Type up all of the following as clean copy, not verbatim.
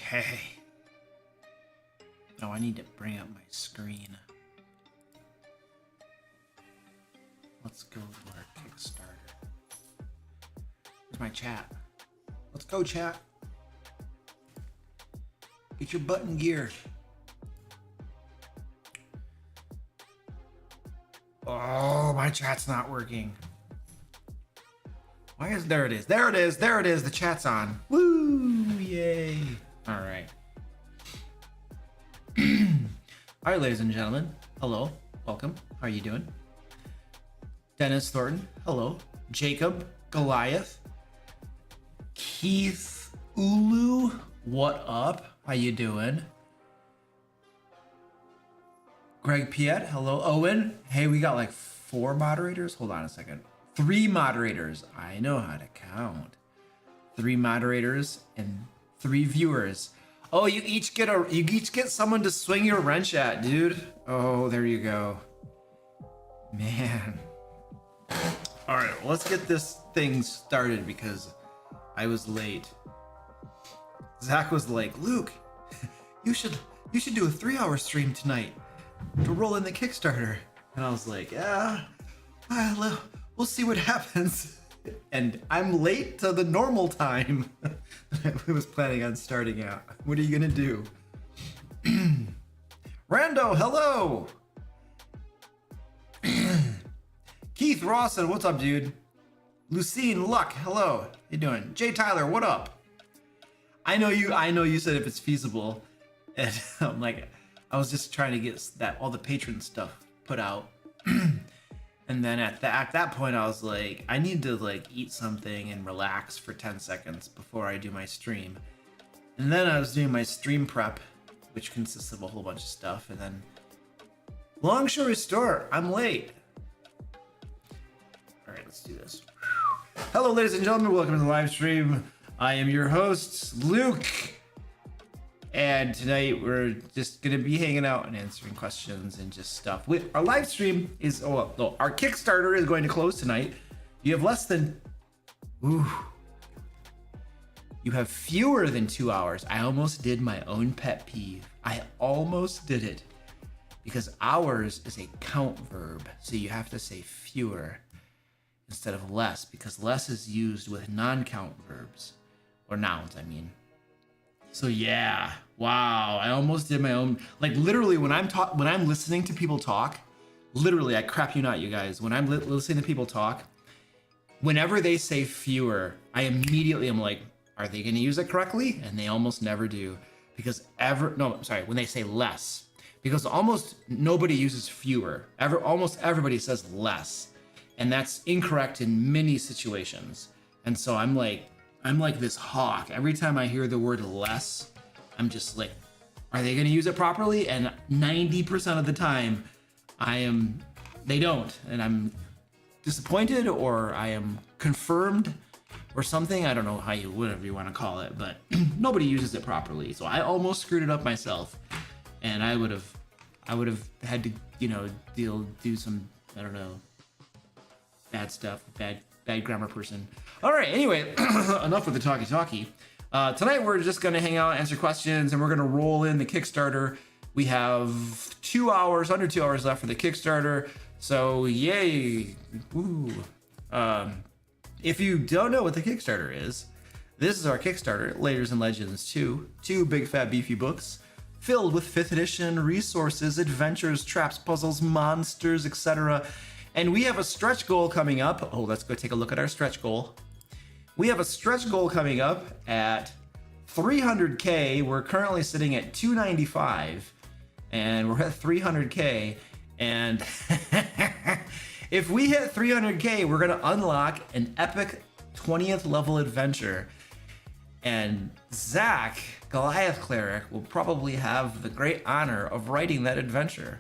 Okay. Oh, I need to bring up my screen. Let's go to our Kickstarter. Where's my chat? Let's go, chat. Get your butt in gear. Oh, my chat's not working. Why is there it is? There it is. There it is. The chat's on. Woo! Yay! All right. All right, ladies and gentlemen. Hello. Welcome. How are you doing? Dennis Thornton. Hello. Jacob Goliath. Keith Ulu. What up? How you doing? Greg Piet. Hello. Owen. Hey, we got like 4 moderators. Hold on a second. 3 moderators. I know how to count. 3 moderators and 3 viewers. Oh, you each get someone to swing your wrench at, dude. Oh, there you go. Man. All right, let's get this thing started because I was late. Zach was like, Luke, you should do a 3-hour stream tonight to roll in the Kickstarter. And I was like, yeah, we'll see what happens. And I'm late to the normal time that I was planning on starting out. What are you gonna do? Rando, hello. Keith Rawson, what's up, dude? Lucine Luck, hello. How you doing? Jay Tyler, what up? I know you said if it's feasible. And I'm like, I was just trying to get all the patron stuff put out. And then at that point, I was like, I need to like eat something and relax for 10 seconds before I do my stream. And then I was doing my stream prep, which consists of a whole bunch of stuff. And then, long story short, I'm late. All right, let's do this. Hello, ladies and gentlemen. Welcome to the live stream. I am your host, Luke. And tonight we're just gonna be hanging out and answering questions and just stuff. Our live stream is, our Kickstarter is going to close tonight. You have you have fewer than 2 hours. I almost did my own pet peeve. I almost did it because hours is a count verb. So you have to say fewer instead of less because less is used with non-count verbs or nouns, I mean. So yeah, wow, I almost did my own, like literally when I'm listening to people talk, literally, I crap you not, you guys, when I'm listening to people talk, whenever they say fewer, I immediately am like, are they gonna use it correctly? And they almost never do because when they say less, because almost nobody uses fewer, almost everybody says less. And that's incorrect in many situations. And so I'm like this hawk. Every time I hear the word less, I'm just like, are they gonna use it properly? And 90% of the time, they don't. And I'm disappointed or I am confirmed or something. I don't know whatever you wanna call it, but nobody uses it properly. So I almost screwed it up myself. And I would have had to, do some, I don't know, bad stuff, bad grammar person. All right, anyway, enough with the talkie. Tonight we're just gonna hang out, answer questions, and we're gonna roll in the Kickstarter. We have under 2 hours left for the Kickstarter, so yay. Woo. If you don't know what the Kickstarter is, this is our Kickstarter, Lairs and Legends 2, 2 big fat beefy books filled with 5th edition resources, adventures, traps, puzzles, monsters, etc. And we have a stretch goal coming up. Oh, let's go take a look at our stretch goal. We have a stretch goal coming up at 300K. We're currently sitting at 295 and we're at 300K. And if we hit 300K, we're gonna unlock an epic 20th level adventure. And Zach, Goliath Cleric, will probably have the great honor of writing that adventure.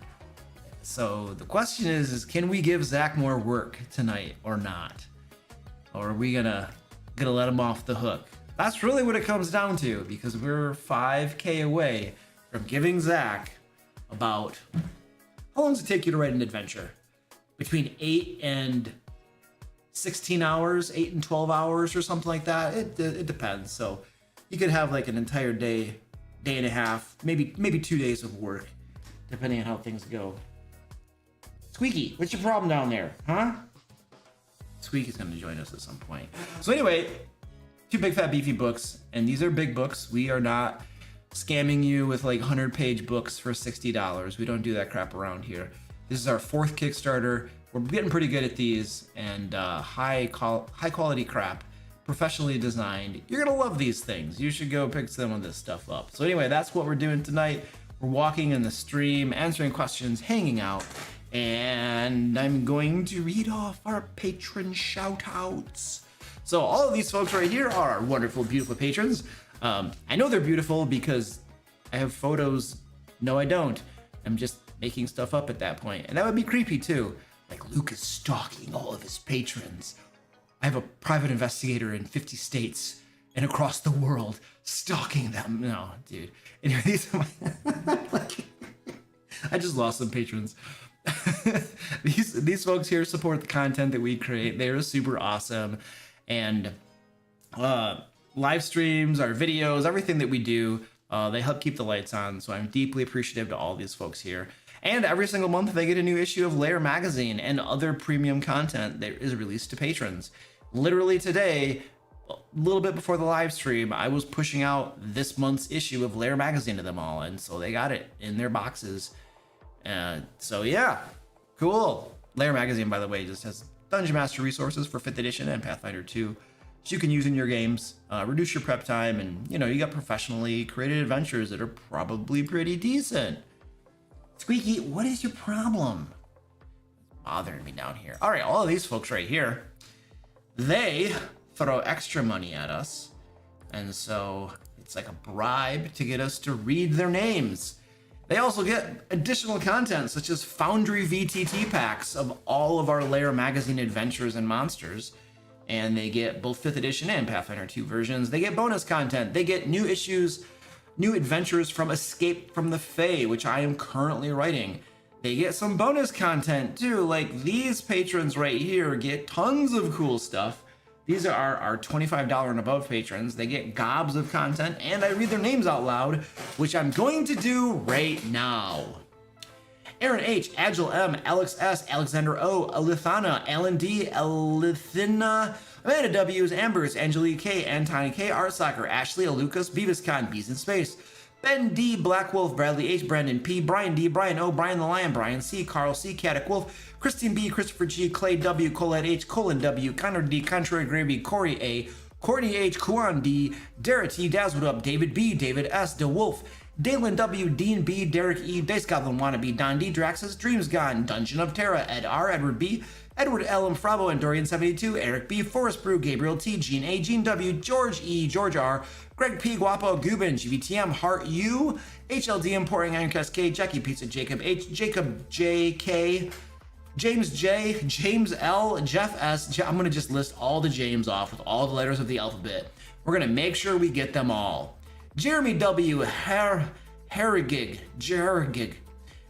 So the question is can we give Zach more work tonight or not? Or are we gonna let him off the hook? That's really what it comes down to because we're 5K away from giving Zach about, how long does it take you to write an adventure? Between 8 and 16 hours, 8 and 12 hours or something like that. It depends. So you could have like an entire day day and a half, maybe 2 days of work, depending on how things go. Squeaky, what's your problem down there, huh? Squeaky's gonna join us at some point. So anyway, 2 big fat beefy books, and these are big books. We are not scamming you with like 100-page books for $60. We don't do that crap around here. This is our 4th Kickstarter. We're getting pretty good at these, and high quality crap, professionally designed. You're gonna love these things. You should go pick some of this stuff up. So anyway, that's what we're doing tonight. We're walking in the stream, answering questions, hanging out, and I'm going to read off our patron shout outs. So all of these folks right here are our wonderful, beautiful patrons. I know they're beautiful because I have photos. No, I don't. I'm just making stuff up at that point. And that would be creepy too. Like Luke is stalking all of his patrons. I have a private investigator in 50 states and across the world stalking them. No, dude. Anyway, these are my I just lost some patrons. These folks here support the content that we create. They're super awesome. And live streams, our videos, everything that we do, they help keep the lights on. So I'm deeply appreciative to all these folks here. And every single month they get a new issue of Lair magazine and other premium content that is released to patrons. Literally today, a little bit before the live stream, I was pushing out this month's issue of Lair magazine to them all, and so they got it in their boxes. So yeah, cool. Lair magazine, by the way, just has Dungeon Master resources for 5th edition and Pathfinder 2, which you can use in your games, reduce your prep time, and you got professionally created adventures that are probably pretty decent. Squeaky, what is your problem? It's bothering me down here. All right, all of these folks right here, they throw extra money at us, and so it's like a bribe to get us to read their names. They also get additional content such as Foundry VTT packs of all of our Lair magazine adventures and monsters, and they get both 5th edition and Pathfinder 2 versions. They get bonus content. They get new issues, new adventures from Escape from the Fae, which I am currently writing. They get some bonus content too, like these patrons right here get tons of cool stuff. These are our $25 and above patrons. They get gobs of content, and I read their names out loud, which I'm going to do right now. Aaron H, Agile M, Alex S, Alexander O, Alithana, Alan D, Alithina, Amanda W's, Ambers, Angelique K, Antoni K, Art Soccer, Ashley, Lucas, Beavis Con, Bees in Space, Ben D, Black Wolf, Bradley H, Brandon P, Brian D, Brian O, Brian the Lion, Brian C, Carl C, Caddick Wolf, Christine B, Christopher G, Clay W, Colette H, Colin W, Connor D, Contrary Gravy, Corey A, Courtney H, Kuan D, Dara T, Dazzled Up, David B, David S, DeWolf, Dalen W, Dean B, Derek E, Dice Goblin Wannabe, Don D, Draxus, Dreams Gone, Dungeon of Terra, Ed R, Edward B, Edward L, M, Frabo, and Dorian72, Eric B, Forrest Brew, Gabriel T, Gene A, Gene W, George E, George R, Greg P, Guapo, Gubin, GVTM, Heart U, HLDM, Pouring Iron Cascade, Jackie Pizza, Jacob H, Jacob J, K, James J, James L, Jeff S. I'm going to just list all the James off with all the letters of the alphabet. We're going to make sure we get them all. Jeremy W, Harrigig,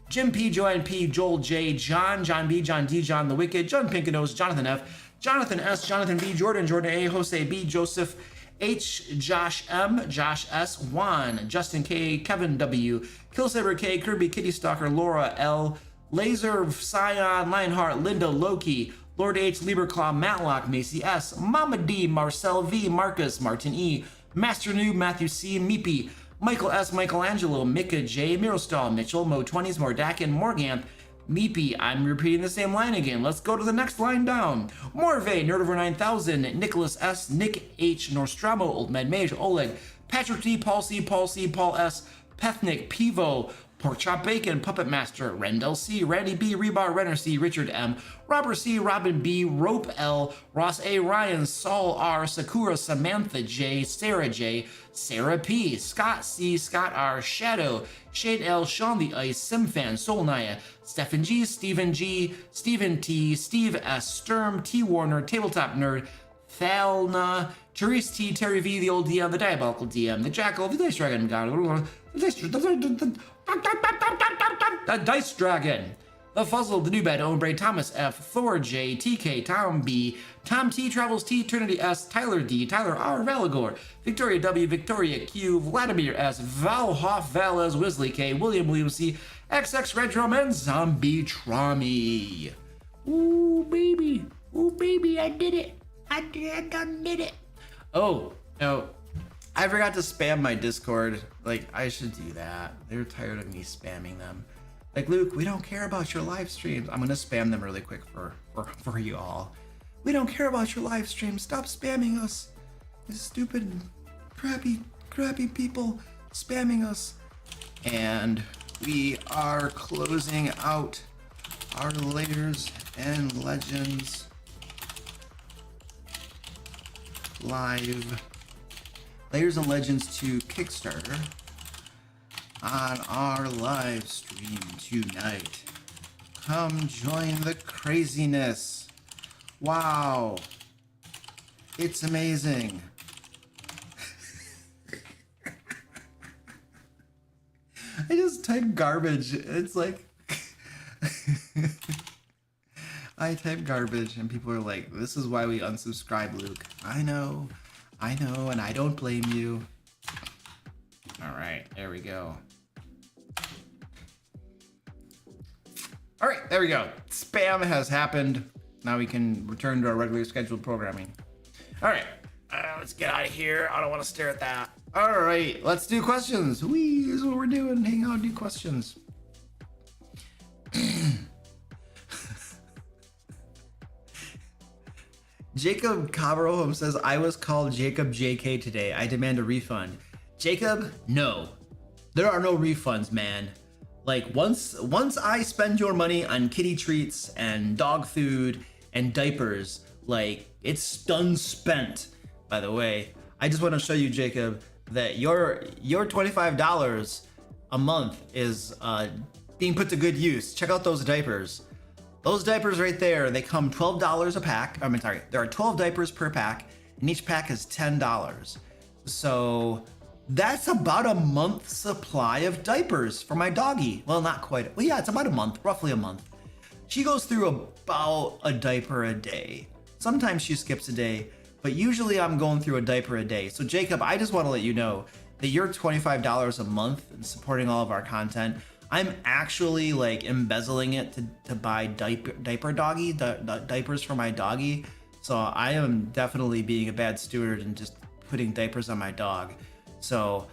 Jim P, Joanne P, Joel J, John B, John D, John the Wicked, John Pinkanos, Jonathan F, Jonathan S, Jonathan B, Jordan A, Jose B, Joseph H, Josh M, Josh S, Juan, Justin K, Kevin W, Killsaber K, Kirby Kitty Stalker, Laura L, Laser, Scion, Lionheart, Linda, Loki, Lord H, Lieberclaw, Matlock, Macy S, Mama D, Marcel V, Marcus, Martin E, Master Noob, Matthew C, Meepy, Michael S, Michelangelo, Mika J, Mirostal, Mitchell, Mo20s, Mordakin, Morganth, Meepy, I'm repeating the same line again. Let's go to the next line down. Morve, Nerdover 9000, Nicholas S, Nick H, Norstramo, Old Med Mage, Oleg, Patrick D, Paul C, Paul S, Pethnick, Pivo, Pork Chop Bacon, Puppet Master, Rendell C, Randy B, Rebar, Renner C, Richard M, Robert C, Robin B, Rope L, Ross A, Ryan, Saul R, Sakura, Samantha J, Sarah J, Sarah P, Scott C, Scott R, Shadow, Shade L, Sean the Ice, Simfan, Soul Naya, Stephen G, Stephen G, Stephen T, Steve S, Sturm, T Warner, Tabletop Nerd, Thalna, Therese T, Terry V, the old DM, the Diabolical DM, the Jackal, the Dice Dragon God, the Dice Dragon, The Fuzzle, The New Bed, Ombre, Thomas F, Thor J, TK, Tom B, Tom T, Travels T, Trinity S, Tyler D, Tyler R, Valagor, Victoria W, Victoria Q, Vladimir S, Val Hoff, Valez, Wisley K, William C, XX Retro, and Zombie Trami. Ooh, baby. Ooh, baby, I did it. I did it. Oh, no. I forgot to spam my Discord. Like, I should do that. They're tired of me spamming them. Like, Luke, we don't care about your live streams. I'm gonna spam them really quick for you all. We don't care about your live streams. Stop spamming us. These stupid, crappy people spamming us. And we are closing out our Lairs and Legends live. Lairs and Legends 2 Kickstarter on our live stream tonight. Come join the craziness. Wow. It's amazing. I just type garbage. It's like I type garbage and people are like, this is why we unsubscribe, Luke. I know, and I don't blame you. All right, there we go. All right, there we go. Spam has happened. Now we can return to our regularly scheduled programming. All right, let's get out of here. I don't want to stare at that. All right, let's do questions. Whee, this is what we're doing. Hang out, do questions. Jacob Cabro says, I was called Jacob JK today. I demand a refund. Jacob, no. There are no refunds, man. Like, once I spend your money on kitty treats and dog food and diapers, like, it's done spent. By the way, I just want to show you, Jacob, that your $25 a month is being put to good use. Check out those diapers. Those diapers right there, they come $12 a pack. I mean, sorry, there are 12 diapers per pack, and each pack is $10. So that's about a month's supply of diapers for my doggie. Well, not quite. Well, yeah, it's about a month, roughly a month. She goes through about a diaper a day. Sometimes she skips a day, but usually I'm going through a diaper a day. So Jacob, I just want to let you know that your $25 a month and supporting all of our content, I'm actually like embezzling it to buy diapers for my doggie. So I am definitely being a bad steward and just putting diapers on my dog. So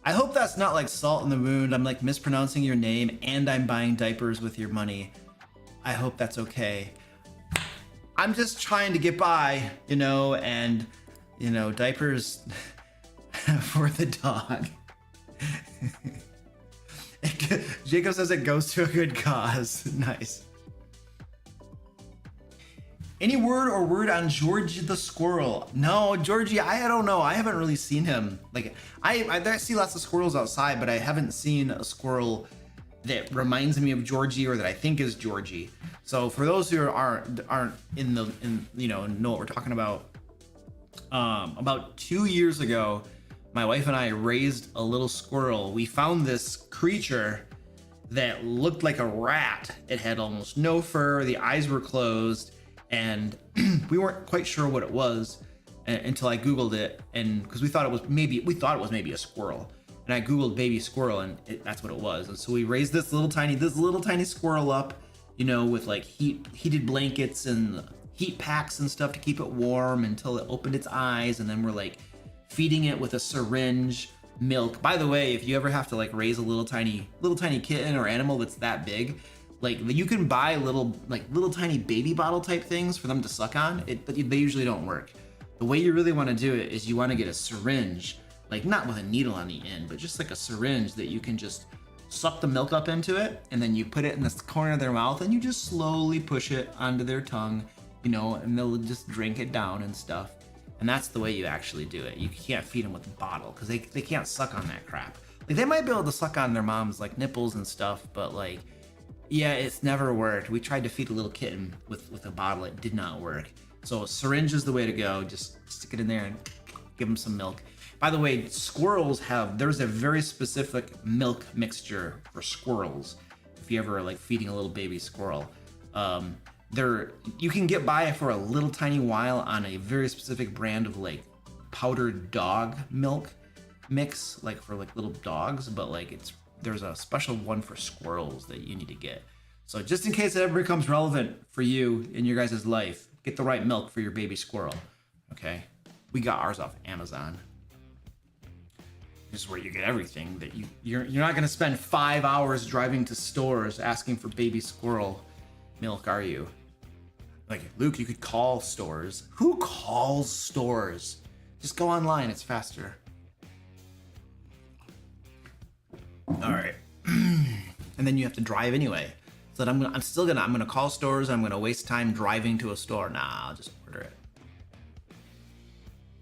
I hope that's not like salt in the wound. I'm like mispronouncing your name and I'm buying diapers with your money. I hope that's okay. I'm just trying to get by, and diapers for the dog. Jacob says it goes to a good cause. Nice. Any word on Georgie the squirrel? No, Georgie, I don't know. I haven't really seen him. Like, I see lots of squirrels outside, but I haven't seen a squirrel that reminds me of Georgie or that I think is Georgie. So for those who aren't know what we're talking about, about 2 years ago, my wife and I raised a little squirrel. We found this creature that looked like a rat. It had almost no fur. The eyes were closed, and we weren't quite sure what it was until I Googled it, and because we thought it was maybe a squirrel. And I Googled baby squirrel, and that's what it was. And so we raised this little tiny squirrel up, with like heated blankets and heat packs and stuff to keep it warm until it opened its eyes, and then we're like feeding it with a syringe milk. By the way, if you ever have to like raise a little tiny kitten or animal that's that big, like you can buy little tiny baby bottle type things for them to suck on it, but they usually don't work. The way you really want to do it is you want to get a syringe, like not with a needle on the end, but just like a syringe that you can just suck the milk up into it, and then you put it in the corner of their mouth and you just slowly push it onto their tongue, and they'll just drink it down and stuff. And that's the way you actually do it. You can't feed them with a bottle because they can't suck on that crap. Like, they might be able to suck on their mom's like nipples and stuff, but like, yeah, it's never worked. We tried to feed a little kitten with a bottle. It did not work. So a syringe is the way to go. Just stick it in there and give them some milk. By the way, there's a very specific milk mixture for squirrels. If if you ever are like feeding a little baby squirrel. You can get by for a little tiny while on a very specific brand of like powdered dog milk mix, like for like little dogs, but like there's a special one for squirrels that you need to get. So just in case it ever becomes relevant for you in your guys' life, get the right milk for your baby squirrel. Okay, we got ours off Amazon. This is where you get everything that you're not gonna spend 5 hours driving to stores asking for baby squirrel milk, are you? Like, Luke, you could call stores. Who calls stores? Just go online, it's faster. All right. And then you have to drive anyway. So I'm gonna call stores, I'm gonna waste time driving to a store. Nah, I'll just order it.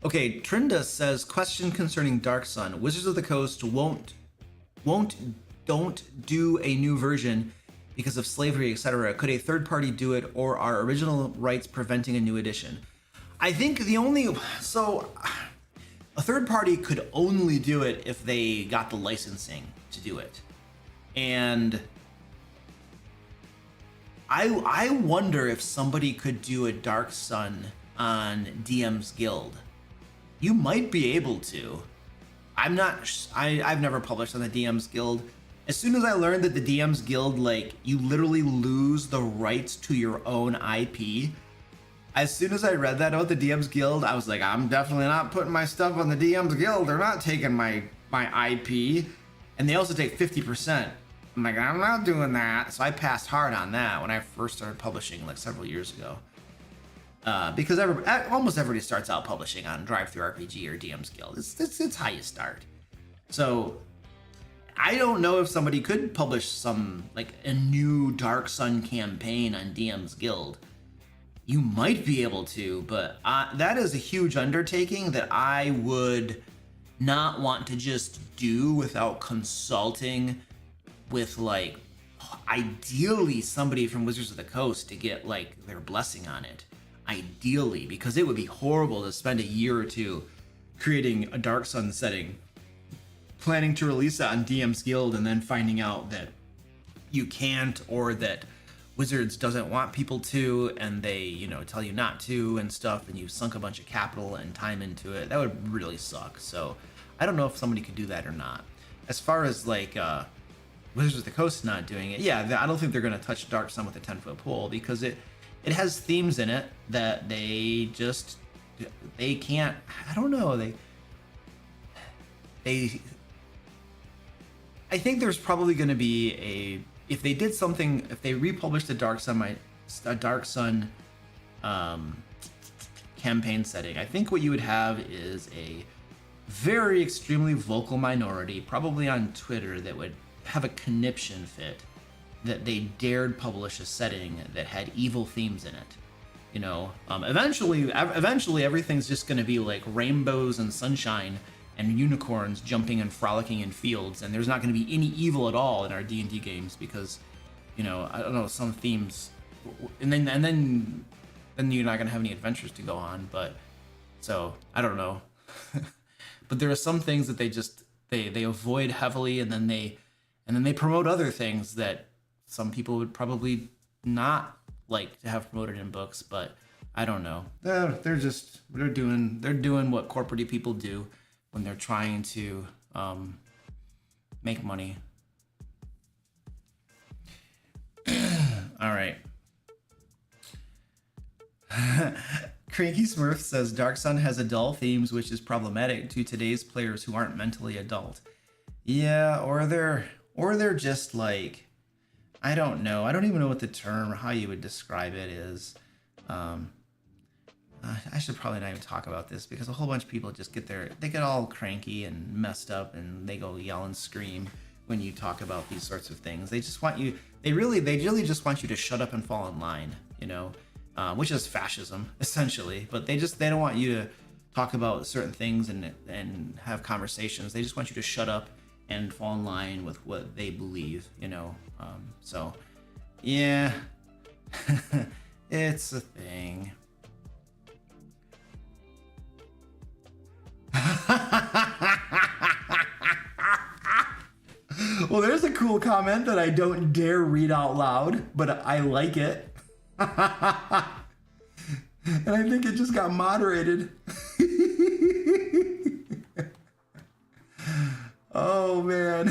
Okay, Trinda says, question concerning Dark Sun. Wizards of the Coast don't do a new version because of slavery, etc. Could a third party do it, or are original rights preventing a new edition? I think a third party could only do it if they got the licensing to do it. And I wonder if somebody could do a Dark Sun on DM's Guild. You might be able to. I've never published on the DM's Guild. As soon as I learned that the DM's Guild, like, you literally lose the rights to your own IP, as soon as I read that about the DM's Guild, I was like, I'm definitely not putting my stuff on the DM's Guild. They're not taking my IP. And they also take 50%. I'm like, I'm not doing that. So I passed hard on that when I first started publishing like several years ago. Because almost everybody starts out publishing on Drive-Thru RPG or DM's Guild. It's how you start. So I don't know if somebody could publish like a new Dark Sun campaign on DM's Guild. You might be able to, but that is a huge undertaking that I would not want to just do without consulting with, like, ideally somebody from Wizards of the Coast to get like their blessing on it. Ideally, because it would be horrible to spend a year or two creating a Dark Sun setting, planning to release it on DM's Guild, and then finding out that you can't, or that Wizards doesn't want people to, and they, tell you not to and stuff, and you sunk a bunch of capital and time into it. That would really suck. So I don't know if somebody could do that or not. As far as like Wizards of the Coast not doing it, yeah, I don't think they're going to touch Dark Sun with a 10-foot pole, because it has themes in it that they can't, I don't know, I think there's probably going to be if they did something, if they republished a Dark Sun campaign setting, I think what you would have is a very extremely vocal minority, probably on Twitter, that would have a conniption fit that they dared publish a setting that had evil themes in it. Eventually everything's just going to be like rainbows and sunshine and unicorns jumping and frolicking in fields, and there's not going to be any evil at all in our D&D games, because, I don't know, some themes, and then you're not going to have any adventures to go on. But so I don't know. But there are some things that they avoid heavily, and then they promote other things that some people would probably not like to have promoted in books. But I don't know. They're doing what corporate people do when they're trying to make money. All right. Cranky Smurf says Dark Sun has adult themes, which is problematic to today's players who aren't mentally adult. Yeah, or they're just like, I don't know. I don't even know what the term or how you would describe it is. I should probably not even talk about this, because a whole bunch of people just they get all cranky and messed up, and they go yell and scream when you talk about these sorts of things. They just want you, they really just want you to shut up and fall in line, which is fascism essentially. But they don't want you to talk about certain things and have conversations. They just want you to shut up and fall in line with what they believe, so yeah. It's a thing. Well, there's a cool comment that I don't dare read out loud, but I like it. And I think it just got moderated. Oh, man.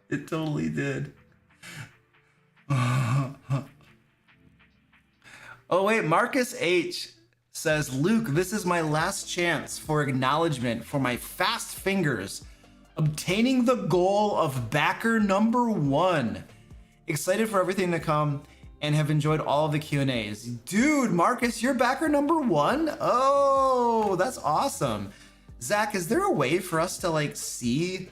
It totally did. Oh, wait, Marcus H says, Luke, this is my last chance for acknowledgement for my fast fingers obtaining the goal of backer number 1. Excited for everything to come and have enjoyed all of the Q&As. Dude, Marcus, you're backer number 1? Oh, that's awesome. Zach, is there a way for us to like see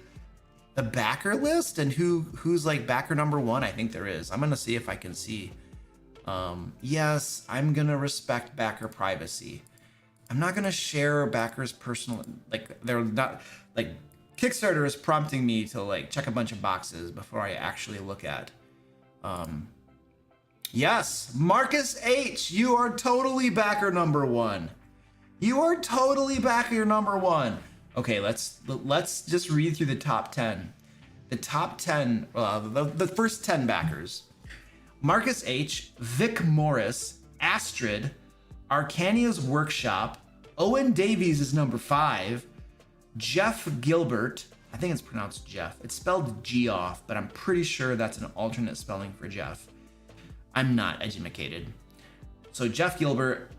the backer list and who's like backer number 1? I think there is. I'm gonna see if I can see. Yes, I'm gonna respect backer privacy. I'm not gonna share a backer's personal, like they're not, like Kickstarter is prompting me to like check a bunch of boxes before I actually look at. Yes, Marcus H, you are totally backer number 1. You are totally backer number 1. Okay, let's just read through the top 10. The top 10, the first 10 backers. Marcus H, Vic Morris, Astrid, Arcania's Workshop, Owen Davies is number 5, Jeff Gilbert, I think it's pronounced Jeff. It's spelled G off, but I'm pretty sure that's an alternate spelling for Jeff. I'm not educated. So Jeff Gilbert,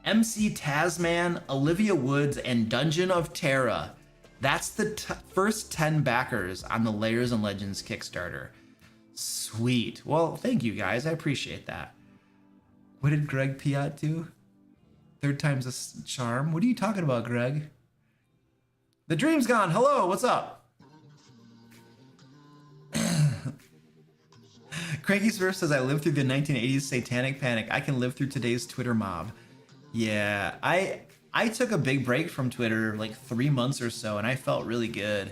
MC Tasman, Olivia Woods, and Dungeon of Terra. That's the first 10 backers on the Lairs and Legends Kickstarter. Sweet. Well, thank you guys. I appreciate that. What did Greg Piat do? 3rd time's a charm. What are you talking about, Greg? The dream's gone. Hello, what's up? Cranky Smurf says, I lived through the 1980s satanic panic. I can live through today's Twitter mob. Yeah, I took a big break from Twitter, like 3 months or so, and I felt really good.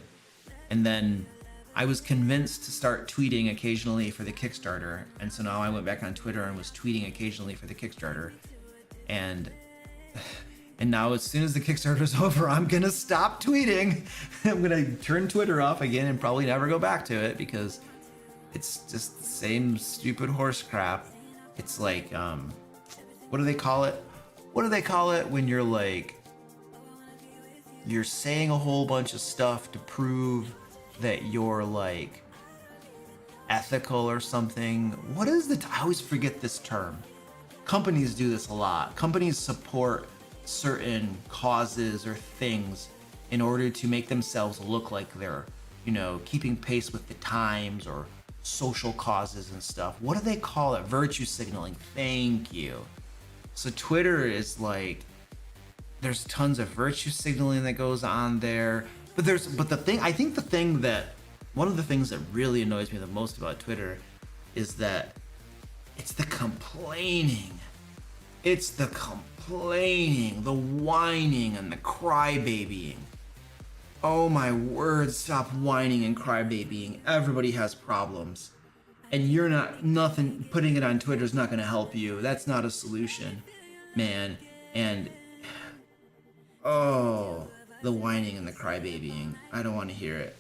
And then I was convinced to start tweeting occasionally for the Kickstarter. And so now I went back on Twitter and was tweeting occasionally for the Kickstarter. And now as soon as the Kickstarter's over, I'm gonna stop tweeting. I'm gonna turn Twitter off again and probably never go back to it because it's just the same stupid horse crap. It's like, what do they call it? What do they call it when you're like, you're saying a whole bunch of stuff to prove that you're like ethical or something? What is I always forget this term. Companies do this a lot. Companies support certain causes or things in order to make themselves look like they're, you know, keeping pace with the times or social causes and stuff. What do they call it? Virtue signaling. Thank you. So Twitter is like, there's tons of virtue signaling that goes on there. But I think one of the things that really annoys me the most about Twitter is that it's the complaining. It's the complaining, the whining, and the crybabying. Oh my word, stop whining and crybabying. Everybody has problems. And putting it on Twitter is not going to help you. That's not a solution, man. And, oh, the whining and the crybabying. I don't want to hear it,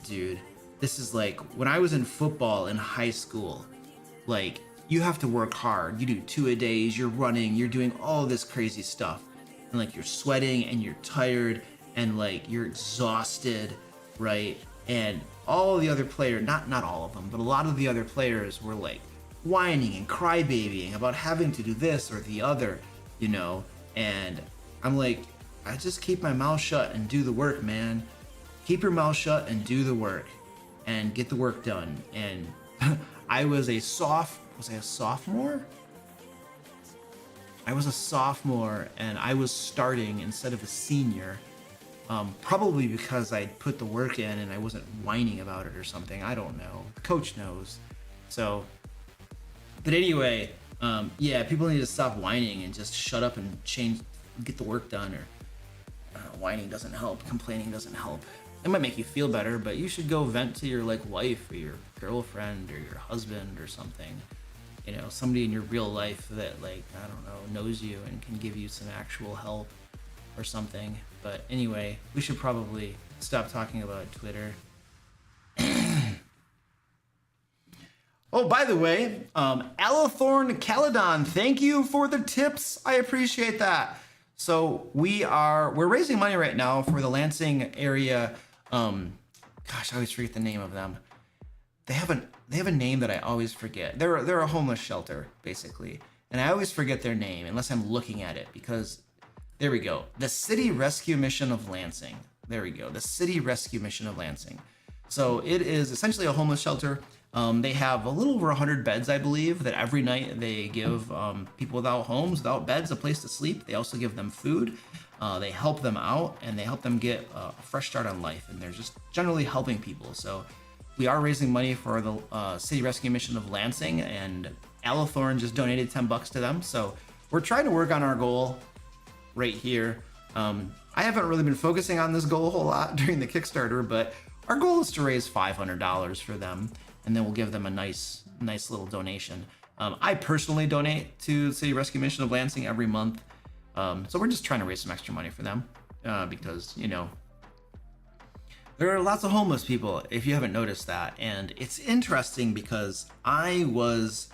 dude. This is like, when I was in football in high school, like, you have to work hard. You do 2-a-days, you're running, you're doing all this crazy stuff. And like, you're sweating and you're tired and like, you're exhausted, right? And all the other players, not all of them, but a lot of the other players were like whining and crybabying about having to do this or the other, you know? And I'm like, I just keep my mouth shut and do the work, man. Keep your mouth shut and do the work and get the work done. And I was a sophomore? I was a sophomore and I was starting instead of a senior. Probably because I put the work in and I wasn't whining about it or something. I don't know. The coach knows. So, but anyway, yeah, people need to stop whining and just shut up and get the work done. Or whining doesn't help. Complaining doesn't help. It might make you feel better, but you should go vent to your like wife or your girlfriend or your husband or something. You know, somebody in your real life that like, I don't know, knows you and can give you some actual help or something. But anyway, we should probably stop talking about Twitter. Oh, by the way, Alathorn Caledon, thank you for the tips. I appreciate that. So we're raising money right now for the Lansing area. Gosh, I always forget the name of them. They have a name that I always forget. They're a homeless shelter basically, and I always forget their name unless I'm looking at it, because there we go. The City Rescue Mission of Lansing. There we go. The City Rescue Mission of Lansing. So it is essentially a homeless shelter. They have a little over 100 beds, I believe, that every night they give people without homes, without beds, a place to sleep. They also give them food. They help them out, and they help them get a fresh start on life. And they're just generally helping people. So we are raising money for the City Rescue Mission of Lansing, and Alathorn just donated $10 to them. So we're trying to work on our goal right here. I haven't really been focusing on this goal a whole lot during the Kickstarter, but our goal is to raise $500 for them, and then we'll give them a nice little donation. I personally donate to City Rescue Mission of Lansing every month. So we're just trying to raise some extra money for them, because, you know, there are lots of homeless people, if you haven't noticed that. And it's interesting because I was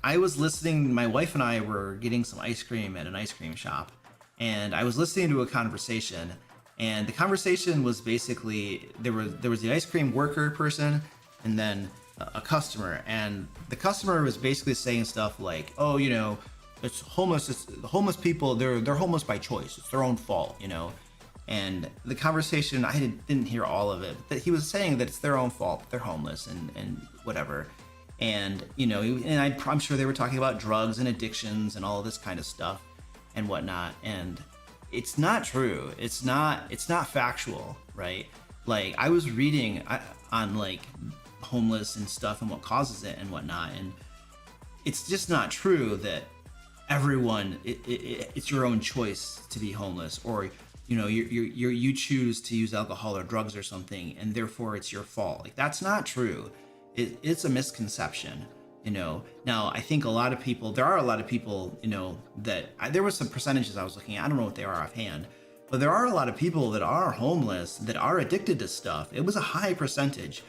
listening, my wife and I were getting some ice cream at an ice cream shop, and I was listening to a conversation, and the conversation was basically, there was the ice cream worker person and then a customer, and the customer was basically saying stuff like, oh, you know, the homeless people, they're homeless by choice, it's their own fault, you know. And the conversation, I didn't hear all of it, but he was saying that it's their own fault, they're homeless and whatever. And, you know, and I'm sure they were talking about drugs and addictions and all of this kind of stuff and whatnot. And it's not true. It's not factual, right? Like, I was reading on like homeless and stuff and what causes it and whatnot, and it's just not true that everyone, it's your own choice to be homeless, or, you know, you choose to use alcohol or drugs or something, and therefore it's your fault. Like, that's not true. It's a misconception, you know. Now, I think there are a lot of people, you know, that there was some percentages I was looking at. I don't know what they are offhand, but there are a lot of people that are homeless, that are addicted to stuff. It was a high percentage,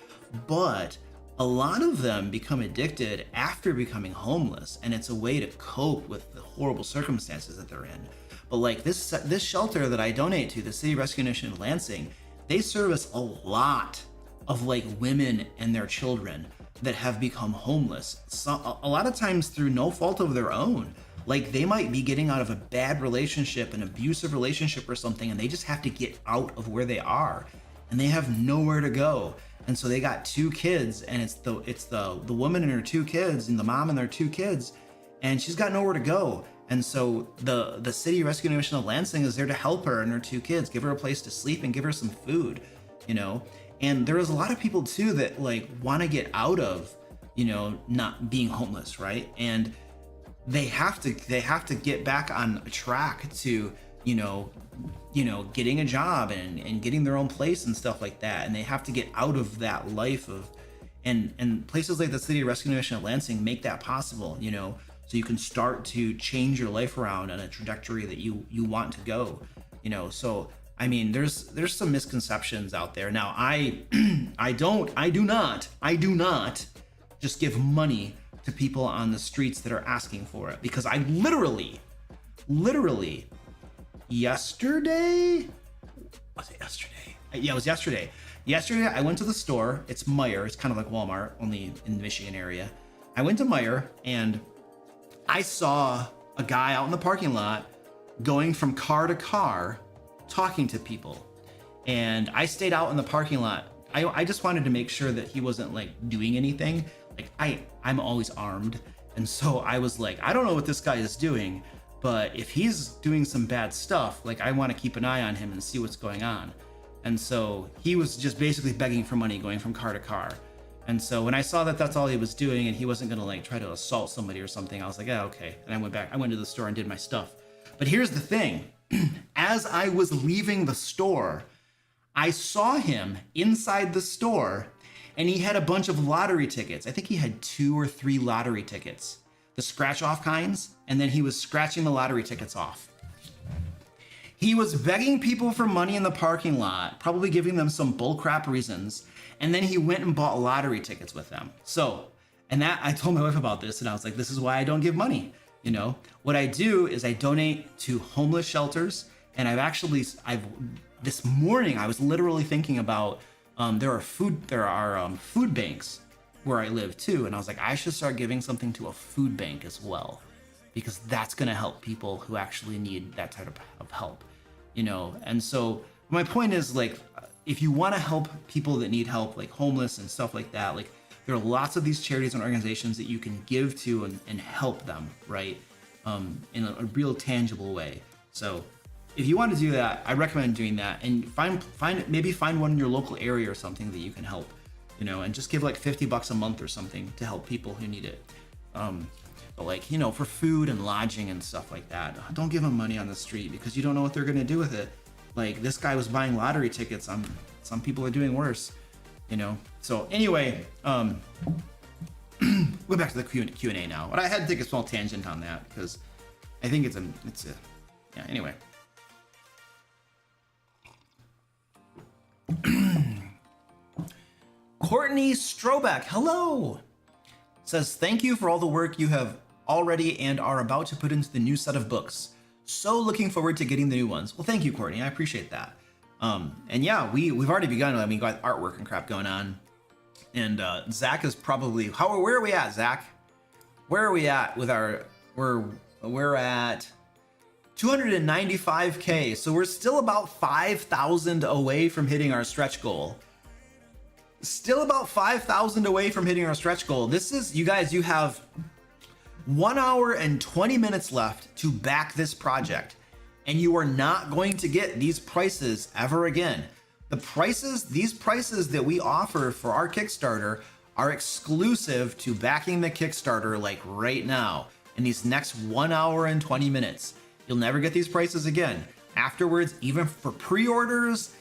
but a lot of them become addicted after becoming homeless, and it's a way to cope with the horrible circumstances that they're in. But like this shelter that I donate to, the City Rescue Mission of Lansing, they service a lot of like women and their children that have become homeless. A lot of times through no fault of their own. Like, they might be getting out of a bad relationship, an abusive relationship or something, and they just have to get out of where they are, and they have nowhere to go. And so they got 2 kids, and it's the woman and her 2 kids, and the mom and their 2 kids, and she's got nowhere to go. And so the City Rescue Mission of Lansing is there to help her and her 2 kids, give her a place to sleep and give her some food, you know. And there is a lot of people too that like want to get out of, you know, not being homeless, right? And they have to get back on a track to, you know, getting a job and getting their own place and stuff like that. And they have to get out of that life of, and places like the City Rescue Mission of Lansing make that possible, you know, so you can start to change your life around on a trajectory that you want to go, you know. So I mean, there's some misconceptions out there. Now, I do not just give money to people on the streets that are asking for it, because I literally yesterday, was it yesterday? Yeah, it was yesterday. Yesterday, I went to the store. It's Meijer. It's kind of like Walmart, only in the Michigan area. I went to Meijer, and I saw a guy out in the parking lot going from car to car, talking to people. And I stayed out in the parking lot. I just wanted to make sure that he wasn't like doing anything. Like, I'm always armed. And so I was like, I don't know what this guy is doing, but if he's doing some bad stuff, like, I want to keep an eye on him and see what's going on. And so he was just basically begging for money, going from car to car. And so when I saw that that's all he was doing and he wasn't going to like try to assault somebody or something, I was like, yeah, okay. And I went to the store and did my stuff. But here's the thing. As I was leaving the store, I saw him inside the store, and he had a bunch of lottery tickets. I think he had 2 or 3 lottery tickets, the scratch off kinds, and then he was scratching the lottery tickets off. He was begging people for money in the parking lot, probably giving them some bullcrap reasons, and then he went and bought lottery tickets with them. So And that I told my wife about this, and I was like, this is why I don't give money. You know, what I do is I donate to homeless shelters. And this morning I was literally thinking about, there are food banks where I live too. And I was like, I should start giving something to a food bank as well, because that's going to help people who actually need that type of help, you know? And so my point is, like, if you want to help people that need help, like homeless and stuff like that, like there are lots of these charities and organizations that you can give to and help them, right? In a real tangible way. So if you want to do that, I recommend doing that, and maybe find one in your local area or something that you can help, you know, and just give like $50 a month or something to help people who need it. But like, you know, for food and lodging and stuff like that, don't give them money on the street, because you don't know what they're going to do with it. Like, this guy was buying lottery tickets. Some people are doing worse, you know? So anyway, go back to the Q&A now. But I had to take a small tangent on that because I think yeah, anyway. Courtney Strobeck, hello, says, thank you for all the work you have already and are about to put into the new set of books. So looking forward to getting the new ones. Well, thank you, Courtney. I appreciate that. And yeah, we've already begun. I mean, got artwork and crap going on. And Zach is probably, where are we at, Zach? Where are we at with we're at 295K. So we're still about 5,000 away from hitting our stretch goal. Still about 5,000 away from hitting our stretch goal. This is, you guys, you have 1 hour and 20 minutes left to back this project. And you are not going to get these prices ever again. These prices that we offer for our Kickstarter are exclusive to backing the Kickstarter, like right now, in these next 1 hour and 20 minutes. You'll never get these prices again. Afterwards, even for pre-orders,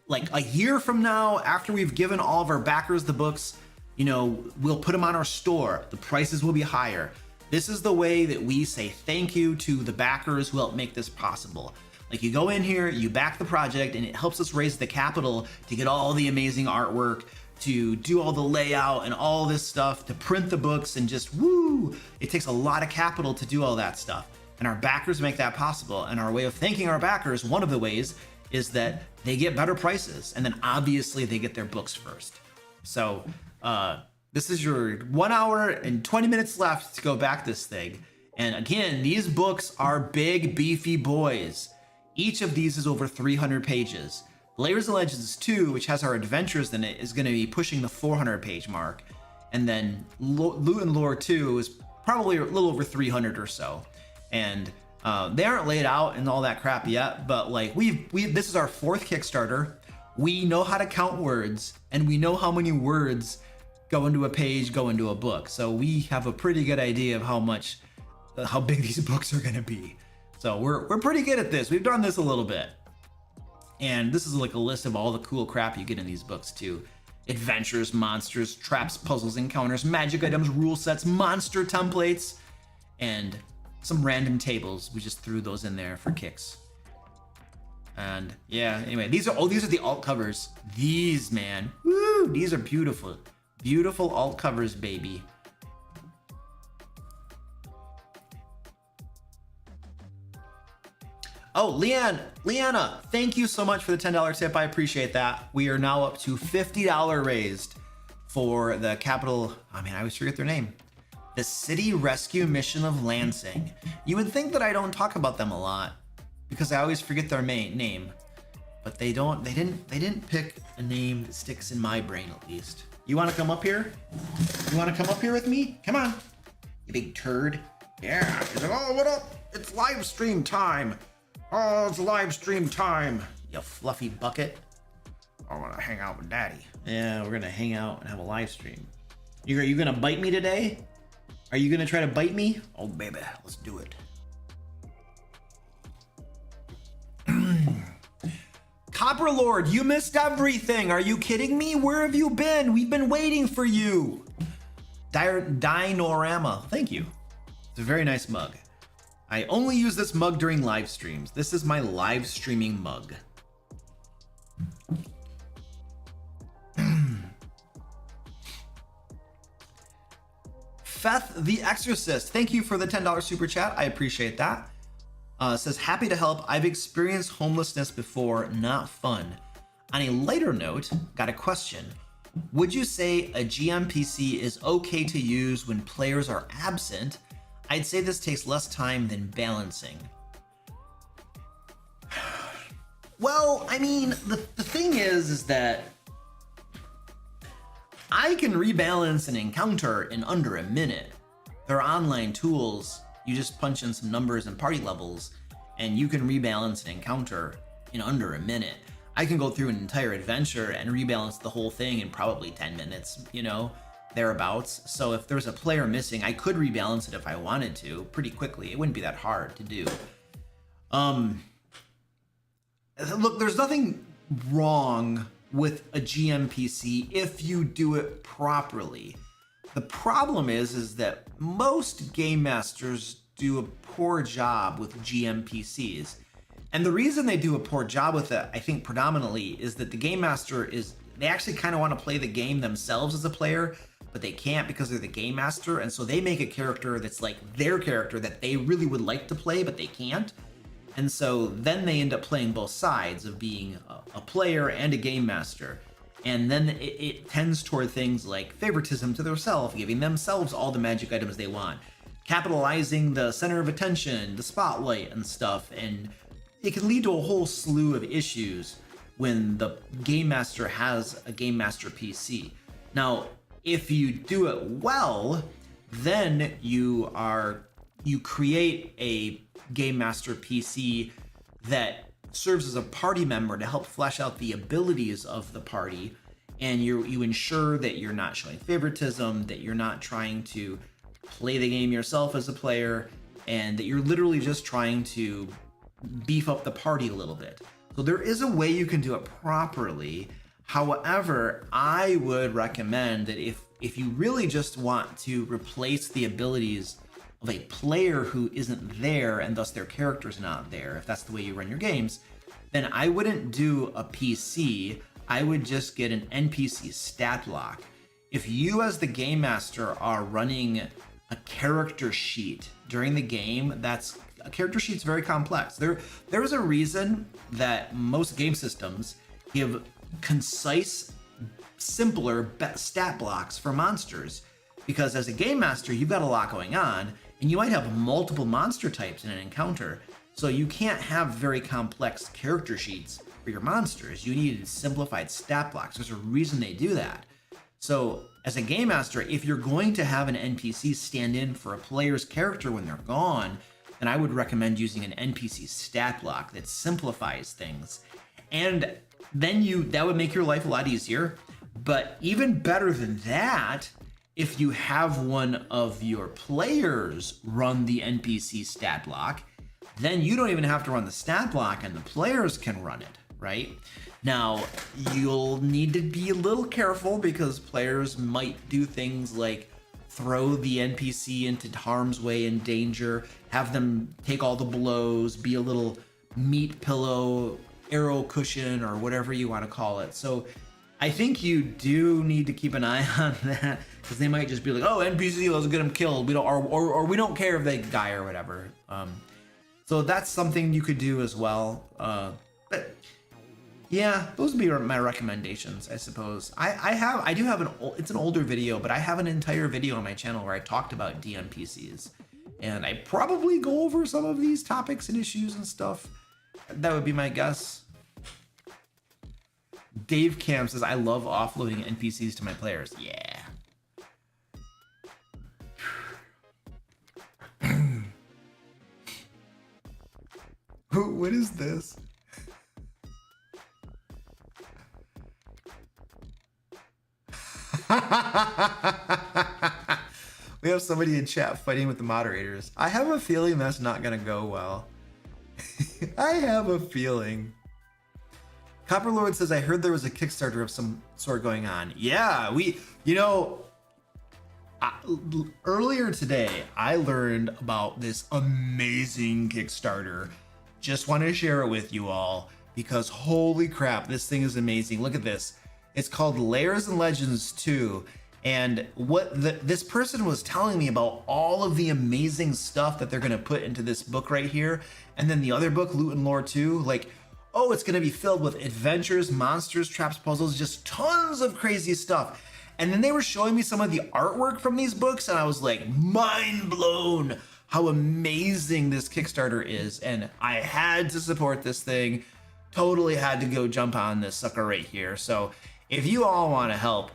like a year from now, after we've given all of our backers the books, you know, we'll put them on our store. The prices will be higher. This is the way that we say thank you to the backers who help make this possible. Like, you go in here, you back the project, and it helps us raise the capital to get all the amazing artwork, to do all the layout and all this stuff, to print the books, and just woo! It takes a lot of capital to do all that stuff. And our backers make that possible. And our way of thanking our backers, one of the ways, is that they get better prices. And then obviously they get their books first. So this is your 1 hour and 20 minutes left to go back this thing. And again, these books are big, beefy boys. Each of these is over 300 pages. Lairs and Legends 2, which has our adventures in it, is going to be pushing the 400 page mark. And then Loot and Lore 2 is probably a little over 300 or so. And they aren't laid out and all that crap yet, but like this is our 4th Kickstarter. We know how to count words, and we know how many words go into a page, go into a book. So we have a pretty good idea of how big these books are going to be. So we're pretty good at this. We've done this a little bit. And this is like a list of all the cool crap you get in these books too. Adventures, monsters, traps, puzzles, encounters, magic items, rule sets, monster templates, and some random tables. We just threw those in there for kicks. And yeah, anyway, these are the alt covers. These, man, woo, these are beautiful. Beautiful alt covers, baby. Oh, Leanna, thank you so much for the $10 tip. I appreciate that. We are now up to $50 raised for the capital. I mean, I always forget their name. The City Rescue Mission of Lansing. You would think that I don't talk about them a lot because I always forget their name, but they didn't pick a name that sticks in my brain, at least. You want to come up here? You want to come up here with me? Come on, you big turd. Yeah. He's like, oh, what up? It's live stream time. Oh, it's live stream time. You fluffy bucket. I want to hang out with Daddy. Yeah, we're gonna hang out and have a live stream. Are you gonna bite me today? Are you gonna try to bite me? Oh, baby, let's do it. Copper Lord, you missed everything. Are you kidding me? Where have you been? We've been waiting for you. Dinorama, thank you. It's a very nice mug. I only use this mug during live streams. This is my live streaming mug. Feth the Exorcist, thank you for the $10 super chat. I appreciate that. Says, happy to help. I've experienced homelessness before, not fun. On a lighter note, got a question. Would you say a GM PC is okay to use when players are absent? I'd say this takes less time than balancing. Well, I mean, the thing is that I can rebalance an encounter in under a minute. There are online tools. You just punch in some numbers and party levels, and you can rebalance an encounter in under a minute. I can go through an entire adventure and rebalance the whole thing in probably 10 minutes, you know, thereabouts. So if there's a player missing, I could rebalance it if I wanted to pretty quickly. It wouldn't be that hard to do. Look, there's nothing wrong with a GM PC if you do it properly. The problem is that most game masters do a poor job with GM PCs. And the reason they do a poor job with it, I think predominantly, is that the game master they actually kind of want to play the game themselves as a player, but they can't because they're the game master. And so they make a character that's like their character that they really would like to play, but they can't. And so then they end up playing both sides of being a player and a game master. And then it tends toward things like favoritism to themselves, giving themselves all the magic items they want, capitalizing the center of attention, the spotlight and stuff. And it can lead to a whole slew of issues when the game master has a game master PC. Now, if you do it well, then you create a game master PC that serves as a party member to help flesh out the abilities of the party, and you ensure that you're not showing favoritism, that you're not trying to play the game yourself as a player, and that you're literally just trying to beef up the party a little bit. So there is a way you can do it properly. However, I would recommend that if you really just want to replace the abilities of a player who isn't there and thus their character's not there, if that's the way you run your games, then I wouldn't do a PC. I would just get an NPC stat block. If you as the game master are running a character sheet during the game, a character sheet's very complex. There's a reason that most game systems give concise, simpler stat blocks for monsters, because as a game master, you've got a lot going on, and you might have multiple monster types in an encounter, so you can't have very complex character sheets for your monsters. You need simplified stat blocks. There's a reason they do that. So as a game master, if you're going to have an NPC stand in for a player's character when they're gone, then I would recommend using an NPC stat block that simplifies things. And then that would make your life a lot easier. But even better than that, if you have one of your players run the NPC stat block, then you don't even have to run the stat block and the players can run it, right? Now, you'll need to be a little careful because players might do things like throw the NPC into harm's way and danger, have them take all the blows, be a little meat pillow, arrow cushion, or whatever you want to call it. So I think you do need to keep an eye on that, because they might just be like, oh, NPC, let's get them killed. We don't, or we don't care if they die or whatever. So that's something you could do as well. But yeah, those would be my recommendations, I suppose. I do have it's an older video, but I have an entire video on my channel where I talked about DMPCs, and I probably go over some of these topics and issues and stuff. That would be my guess. Dave Cam says, I love offloading NPCs to my players. Yeah. What is this? We have somebody in chat fighting with the moderators. I have a feeling that's not gonna go well. I have a feeling. Copperlord says, I heard there was a Kickstarter of some sort going on. Yeah, earlier today, I learned about this amazing Kickstarter. Just want to share it with you all because holy crap, this thing is amazing. Look at this. It's called Lairs and Legends 2, And what this person was telling me about all of the amazing stuff that they're going to put into this book right here. And then the other book, Loot and Lore 2, like, oh, it's going to be filled with adventures, monsters, traps, puzzles, just tons of crazy stuff. And then they were showing me some of the artwork from these books, and I was like, mind blown how amazing this Kickstarter is. And I had to support this thing. Totally had to go jump on this sucker right here. So if you all want to help,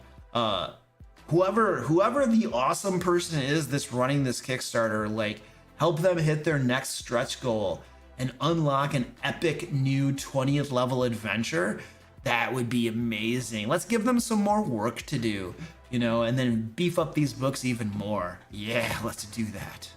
whoever the awesome person is that's running this Kickstarter, like, help them hit their next stretch goal and unlock an epic new 20th level adventure. That would be amazing. Let's give them some more work to do, you know, and then beef up these books even more. Yeah, let's do that.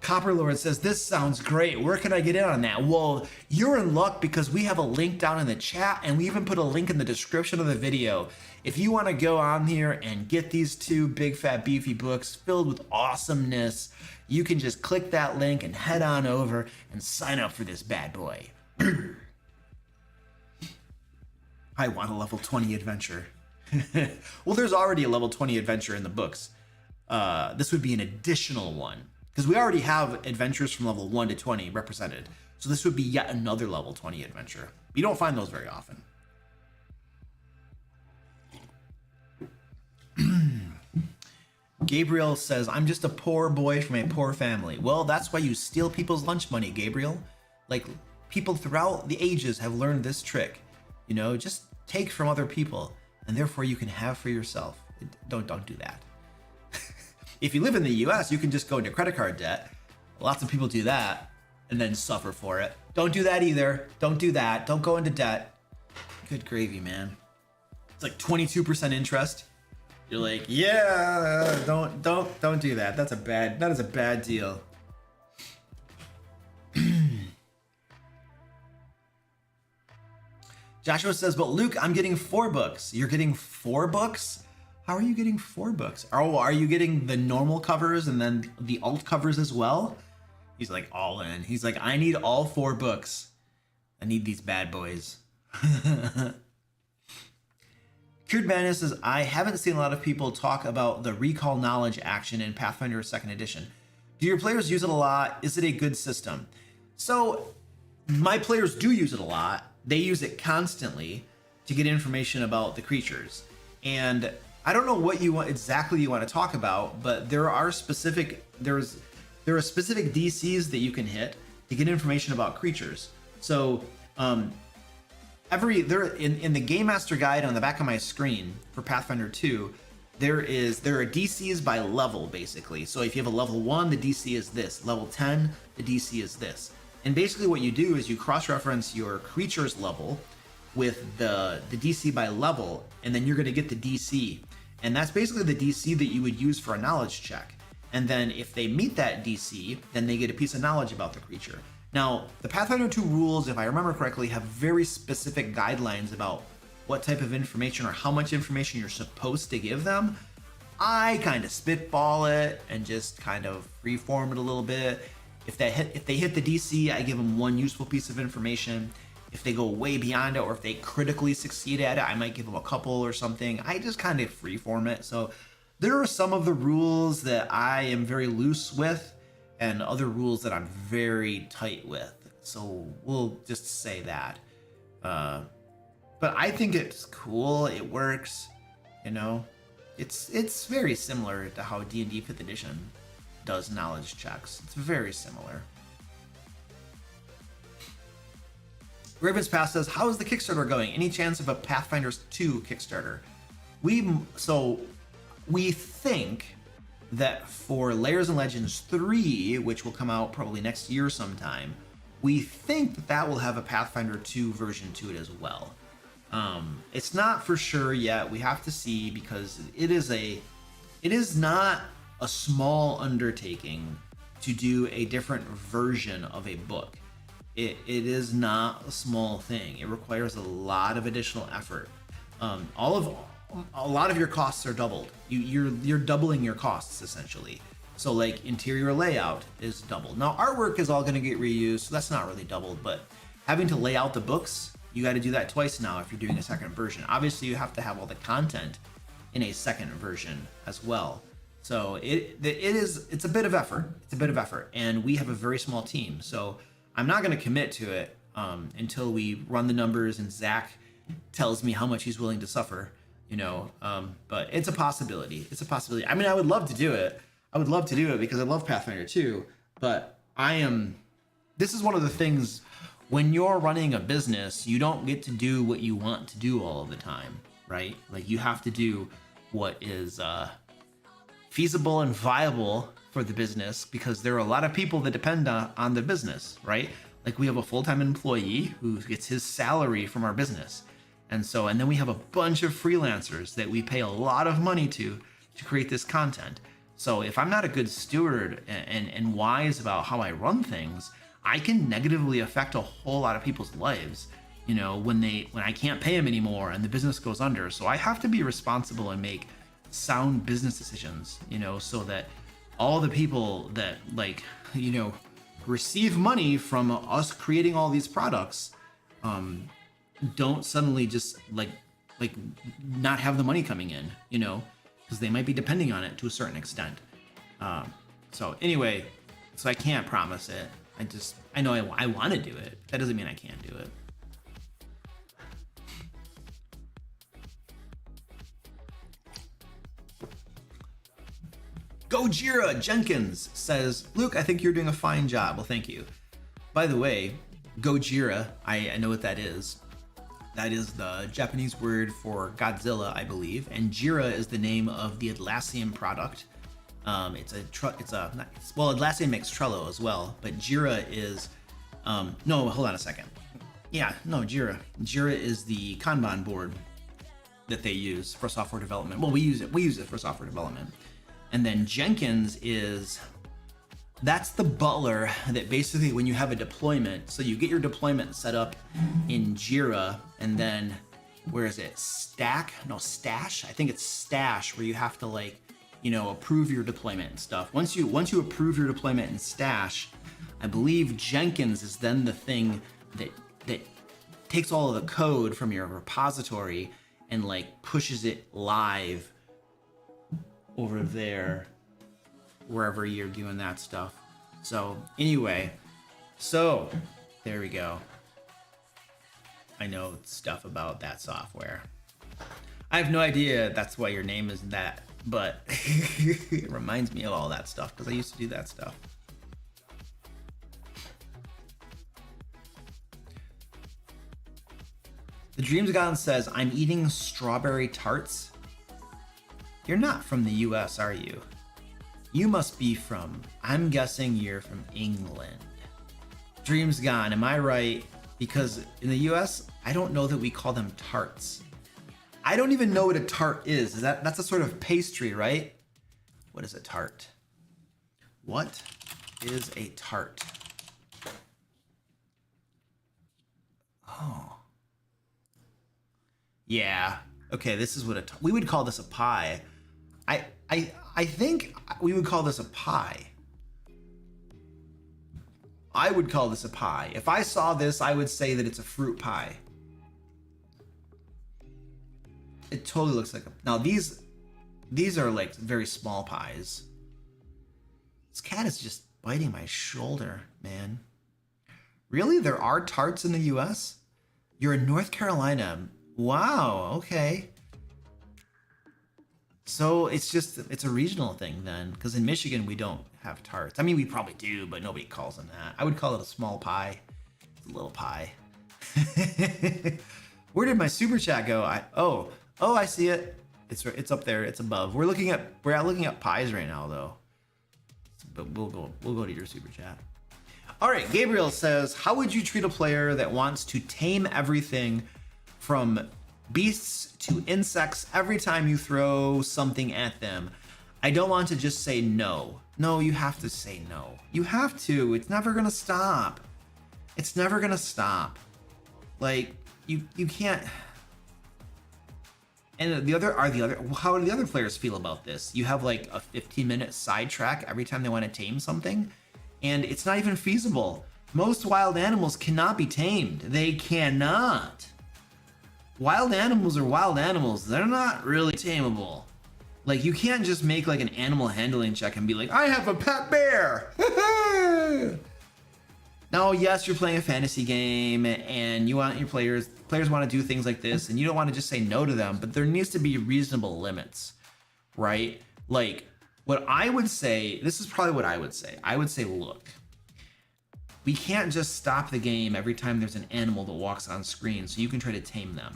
Copper Lord says, this sounds great. Where can I get in on that? Well, you're in luck because we have a link down in the chat, and we even put a link in the description of the video. If you want to go on here and get these 2 big fat beefy books filled with awesomeness, you can just click that link and head on over and sign up for this bad boy. I want a level 20 adventure. Well, there's already a level 20 adventure in the books. This would be an additional one, because we already have adventures from level 1 to 20 represented. So this would be yet another level 20 adventure. You don't find those very often. Gabriel says, I'm just a poor boy from a poor family. Well, that's why you steal people's lunch money, Gabriel. Like, people throughout the ages have learned this trick. You know, just take from other people, and therefore you can have for yourself. Don't do that. If you live in the US, you can just go into credit card debt. Lots of people do that and then suffer for it. Don't do that either. Don't do that. Don't go into debt. Good gravy, man. It's like 22% interest. You're like, yeah, don't do that. That is a bad deal. Joshua says, but Luke, I'm getting 4 books. You're getting 4 books? How are you getting 4 books? Oh, are you getting the normal covers and then the alt covers as well? He's like all in. He's like, I need all 4 books. I need these bad boys. Cured Madness says, I haven't seen a lot of people talk about the recall knowledge action in Pathfinder 2nd edition. Do your players use it a lot? Is it a good system? So my players do use it a lot. They use it constantly to get information about the creatures. And I don't know what you want exactly you want to talk about, but there are specific DCs that you can hit to get information about creatures. So in the Game Master Guide on the back of my screen for Pathfinder 2, there are DCs by level, basically. So if you have a level 1, the DC is this. Level 10, the DC is this. And basically what you do is you cross-reference your creature's level with the DC by level, and then you're going to get the DC. And that's basically the DC that you would use for a knowledge check. And then if they meet that DC, then they get a piece of knowledge about the creature. Now, the Pathfinder 2 rules, if I remember correctly, have very specific guidelines about what type of information or how much information you're supposed to give them. I kind of spitball it and just kind of freeform it a little bit. If they hit the DC, I give them 1 useful piece of information. If they go way beyond it, or if they critically succeed at it, I might give them a couple or something. I just kind of freeform it. So there are some of the rules that I am very loose with, and other rules that I'm very tight with. So we'll just say that. But I think it's cool. It works. You know, it's very similar to how D&D 5th edition does knowledge checks. It's very similar. Raven's Pass says, how is the Kickstarter going? Any chance of a Pathfinder 2 Kickstarter? We think that for Lairs and Legends 3, which will come out probably next year sometime, we think that will have a Pathfinder 2 version to it as well. It's not for sure yet. We have to see, because it is not a small undertaking to do a different version of a book. It is not a small thing. It requires a lot of additional effort. A lot of your costs are doubled. You're doubling your costs essentially. So like interior layout is doubled. Now artwork is all going to get reused, so that's not really doubled. But having to lay out the books, you got to do that twice now if you're doing a second version. Obviously, you have to have all the content in a second version as well. So it's a bit of effort. It's a bit of effort, and we have a very small team. So I'm not going to commit to it until we run the numbers and Zach tells me how much he's willing to suffer. But it's a possibility. It's a possibility. I mean, I would love to do it. I would love to do it because I love Pathfinder 2. But this is one of the things, when you're running a business, you don't get to do what you want to do all of the time, right? Like, you have to do what is feasible and viable for the business, because there are a lot of people that depend on the business, right? Like, we have a full-time employee who gets his salary from our business. And then we have a bunch of freelancers that we pay a lot of money to create this content. So if I'm not a good steward and wise about how I run things, I can negatively affect a whole lot of people's lives, when I can't pay them anymore and the business goes under. So I have to be responsible and make sound business decisions, so that all the people that receive money from us creating all these products, don't suddenly just like not have the money coming in, because they might be depending on it to a certain extent. So anyway, I can't promise it. I know I want to do it. That doesn't mean I can't do it. Gojira Jenkins says, Luke, I think you're doing a fine job. Well, thank you. By the way, Gojira, I know what that is. That is the Japanese word for Godzilla, I believe, and Jira is the name of the Atlassian product. Atlassian makes Trello as well, but Jira is, no, hold on a second. Yeah, no, Jira. Jira is the Kanban board that they use for software development. Well, we use it for software development. And then Jenkins that's the butler that basically, when you have a deployment, so you get your deployment set up in Jira, and then where is it? Stash? I think it's Stash, where you have to approve your deployment and stuff. Once you approve your deployment in Stash, I believe Jenkins is then the thing that takes all of the code from your repository and pushes it live over there, wherever you're doing that stuff. So anyway, there we go. I know stuff about that software. I have no idea that's why your name is that, but it reminds me of all that stuff because I used to do that stuff. The Dreams God says, I'm eating strawberry tarts. You're not from the US, are you? You must be I'm guessing you're from England. Dreams Gone, am I right? Because in the US, I don't know that we call them tarts. I don't even know what a tart is. That's a sort of pastry, right? What is a tart? What is a tart? Oh. Yeah. Okay, this is what we would call this a pie. I think we would call this a pie. I would call this a pie. If I saw this, I would say that it's a fruit pie. It totally looks like now these are very small pies. This cat is just biting my shoulder, man. Really? There are tarts in the US? You're in North Carolina. Wow, okay. So it's a regional thing then, because in Michigan we don't have tarts. I mean, we probably do, but nobody calls them that. I would call it a small pie. It's a little pie. Where did my super chat go? Oh, I see it. It's up there. It's above. We're looking at pies right now though. But we'll go to your super chat. All right, Gabriel says, how would you treat a player that wants to tame everything from beasts to insects every time you throw something at them? I don't want to just say no. No, you have to say no. You have to. It's never gonna stop. It's never gonna stop. You can't. And how do the other players feel about this? You have a 15-minute sidetrack every time they want to tame something, and it's not even feasible. Most wild animals cannot be tamed. They cannot. wild animals are wild animals. They're not really tameable. Like, you can't just make like an animal handling check and be like, I have a pet bear. Now, yes, you're playing a fantasy game and you want your players want to do things like this and you don't want to just say no to them, but there needs to be reasonable limits, right? Like, what I would say, this is probably what I would say. I would say, look, we can't just stop the game every time there's an animal that walks on screen so you can try to tame them.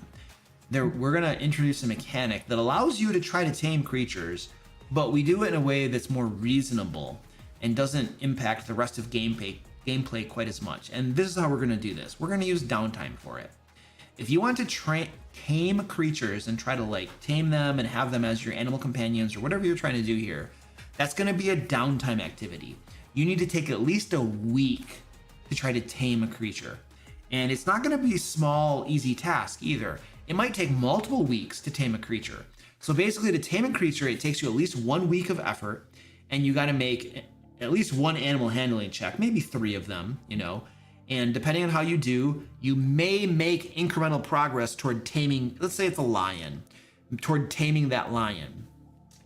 We're going to introduce a mechanic that allows you to try to tame creatures, but we do it in a way that's more reasonable and doesn't impact the rest of gameplay quite as much. And this is how we're going to do this. We're going to use downtime for it. If you want to tame creatures and try to like tame them and have them as your animal companions or whatever you're trying to do here, that's going to be a downtime activity. You need to take at least a week to try to tame a creature. And it's not going to be a small, easy task either. It might take multiple weeks to tame a creature. So basically, to tame a creature, it takes you at least 1 week of effort, and you got to make at least one animal handling check, maybe 3 of them, you know. And depending on how you do, you may make incremental progress toward taming, let's say it's a lion, toward taming that lion.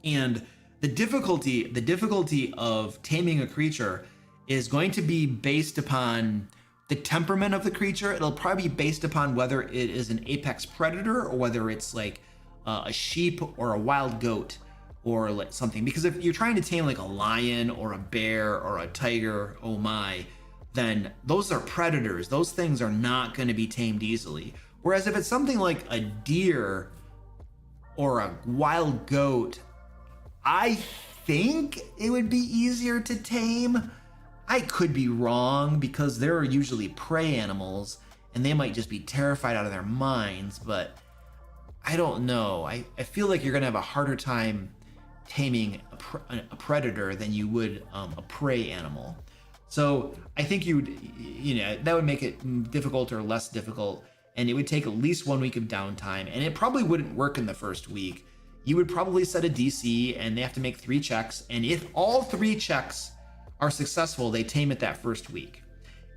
And the difficulty of taming a creature is going to be based upon the temperament of the creature. It'll probably be based upon whether it is an apex predator or whether it's like a sheep or a wild goat or like something. Because if you're trying to tame like a lion or a bear or a tiger, oh my, then those are predators. Those things are not going to be tamed easily. Whereas if it's something like a deer or a wild goat, I think it would be easier to tame. I could be wrong because they're usually prey animals and they might just be terrified out of their minds, but I don't know. I feel like you're going to have a harder time taming a predator than you would a prey animal. So I think that would make it difficult or less difficult, and it would take at least 1 week of downtime, and it probably wouldn't work in the first week. You would probably set a DC and they have to make 3 checks, and if all 3 checks are successful, they tame it that first week.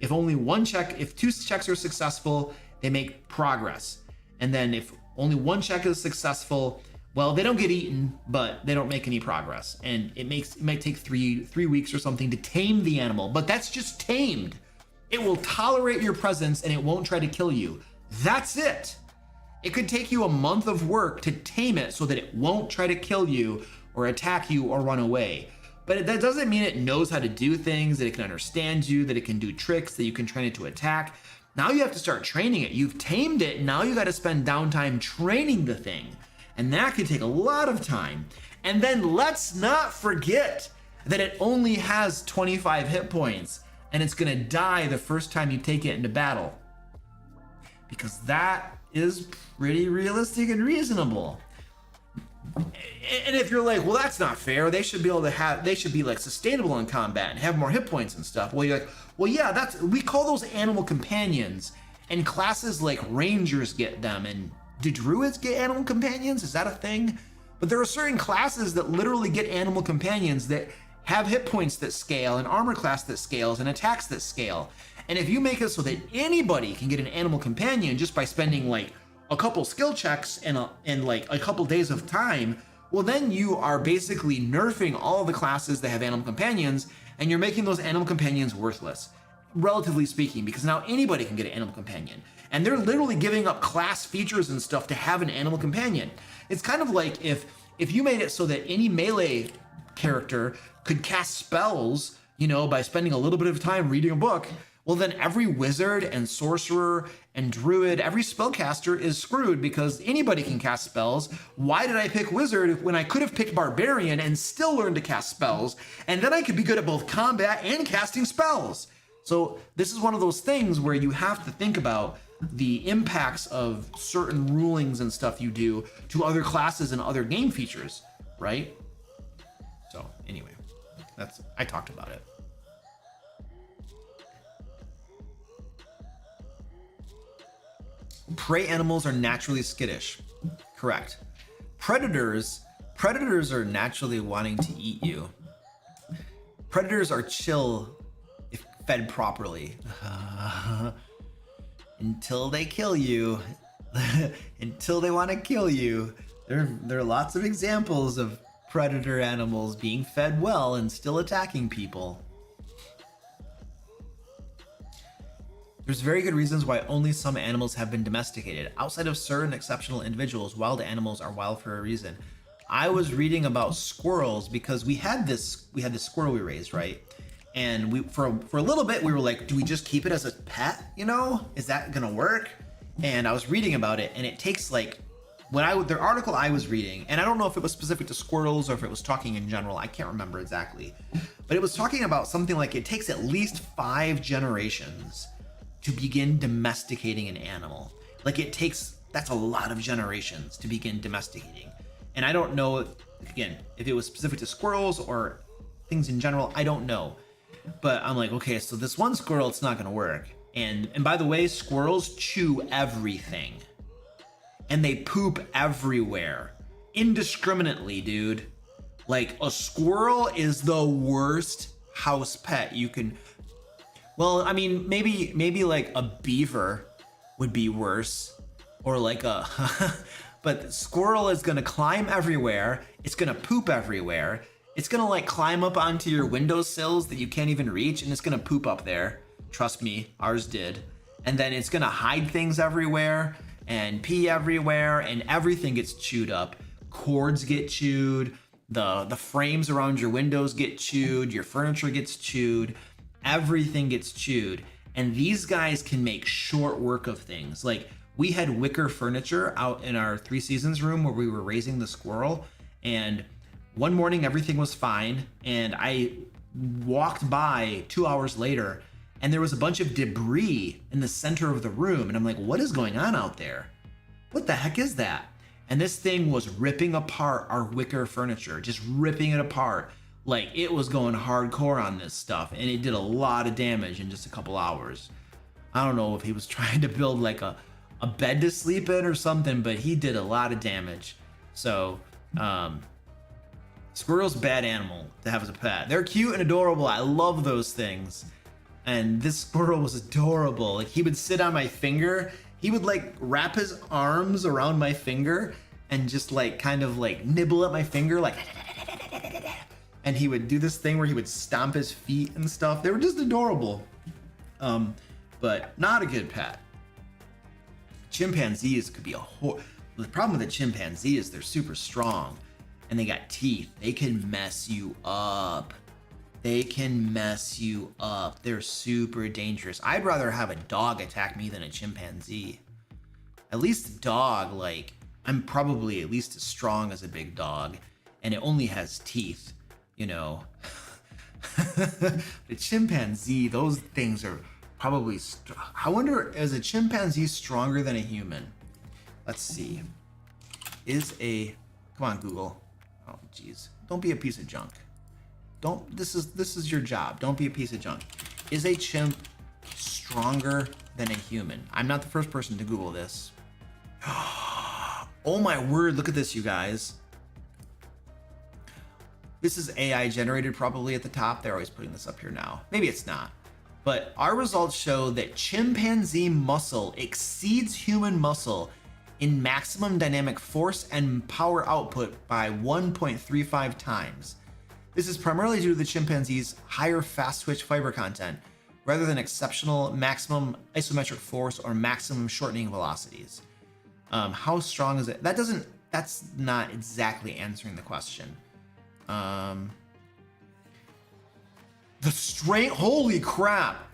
If 2 checks are successful, they make progress. And then if only 1 check is successful, well, they don't get eaten, but they don't make any progress. And it might take three weeks or something to tame the animal, but that's just tamed. It will tolerate your presence and it won't try to kill you. That's it. It could take you a month of work to tame it so that it won't try to kill you or attack you or run away. But that doesn't mean it knows how to do things, that it can understand you, that it can do tricks, that you can train it to attack. Now you have to start training it. You've tamed it, now you got to spend downtime training the thing. And that could take a lot of time. And then let's not forget that it only has 25 hit points and it's going to die the first time you take it into battle. Because that is pretty realistic and reasonable. And if you're like, well, that's not fair, they should be like sustainable in combat and have more hit points and stuff. Well, you're like, well, yeah, we call those animal companions, and classes like rangers get them. And do druids get animal companions? Is that a thing? But there are certain classes that literally get animal companions that have hit points that scale, and armor class that scales, and attacks that scale. And if you make it so that anybody can get an animal companion just by spending like a couple skill checks and like a couple days of time, well, then you are basically nerfing all of the classes that have animal companions, and you're making those animal companions worthless, relatively speaking, because now anybody can get an animal companion. And they're literally giving up class features and stuff to have an animal companion. It's kind of like if you made it so that any melee character could cast spells, by spending a little bit of time reading a book, well, then every wizard and sorcerer and druid, every spellcaster is screwed because anybody can cast spells. Why did I pick wizard when I could have picked barbarian and still learned to cast spells? And then I could be good at both combat and casting spells. So this is one of those things where you have to think about the impacts of certain rulings and stuff you do to other classes and other game features, right? So anyway, I talked about it. Prey animals are naturally skittish. Correct. Predators are naturally wanting to eat you. Predators are chill if fed properly. Until they kill you, until they want to kill you. There are lots of examples of predator animals being fed well and still attacking people. There's very good reasons why only some animals have been domesticated. Outside of certain exceptional individuals, wild animals are wild for a reason. I was reading about squirrels because we had this squirrel we raised, right? And we for a little bit we were like, do we just keep it as a pet? You know, is that gonna work? And I was reading about it, and it takes like the article I was reading, and I don't know if it was specific to squirrels or if it was talking in general. I can't remember exactly, but it was talking about something like it takes at least 5 generations to begin domesticating an animal. Like that's a lot of generations to begin domesticating. And I don't know, again, if it was specific to squirrels or things in general, I don't know. But I'm like, okay, so this one squirrel, it's not gonna work. And by the way, squirrels chew everything. And they poop everywhere. Indiscriminately, dude. Like, a squirrel is the worst house pet you can... Well, I mean, maybe like a beaver would be worse. Or like a... But squirrel is gonna climb everywhere. It's gonna poop everywhere. It's gonna like climb up onto your windowsills that you can't even reach, and it's gonna poop up there. Trust me, ours did. And then it's gonna hide things everywhere and pee everywhere, and everything gets chewed up. Cords get chewed, the frames around your windows get chewed, your furniture gets chewed, everything gets chewed. And these guys can make short work of things. Like, we had wicker furniture out in our 3 Seasons room where we were raising the squirrel, and one morning everything was fine, and I walked by 2 hours later, and there was a bunch of debris in the center of the room, and I'm like, what is going on out there? What the heck is that? And this thing was ripping apart our wicker furniture, just ripping it apart. Like, it was going hardcore on this stuff, and it did a lot of damage in just a couple hours. I don't know if he was trying to build like a bed to sleep in or something, but he did a lot of damage. So, squirrel's a bad animal to have as a pet. They're cute and adorable. I love those things. And this squirrel was adorable. Like, he would sit on my finger. He would like wrap his arms around my finger and just like kind of like nibble at my finger, like, and he would do this thing where he would stomp his feet and stuff. They were just adorable. But not a good pet. Chimpanzees could be the problem with a chimpanzee is they're super strong and they got teeth. They can mess you up. They can mess you up. They're super dangerous. I'd rather have a dog attack me than a chimpanzee. At least a dog, like, I'm probably at least as strong as a big dog, and it only has teeth, you know. The chimpanzee, those things are probably I wonder, is a chimpanzee stronger than a human? Let's see. Come on, Google. Oh, geez. Don't be a piece of junk. This is your job. Don't be a piece of junk. Is a chimp stronger than a human? I'm not the first person to Google this. Oh my word, look at this, you guys. This is AI generated probably at the top. They're always putting this up here now. Maybe it's not. But our results show that chimpanzee muscle exceeds human muscle in maximum dynamic force and power output by 1.35 times. This is primarily due to the chimpanzee's higher fast twitch fiber content, rather than exceptional maximum isometric force or maximum shortening velocities. How strong is it? That's not exactly answering the question. The strength, holy crap.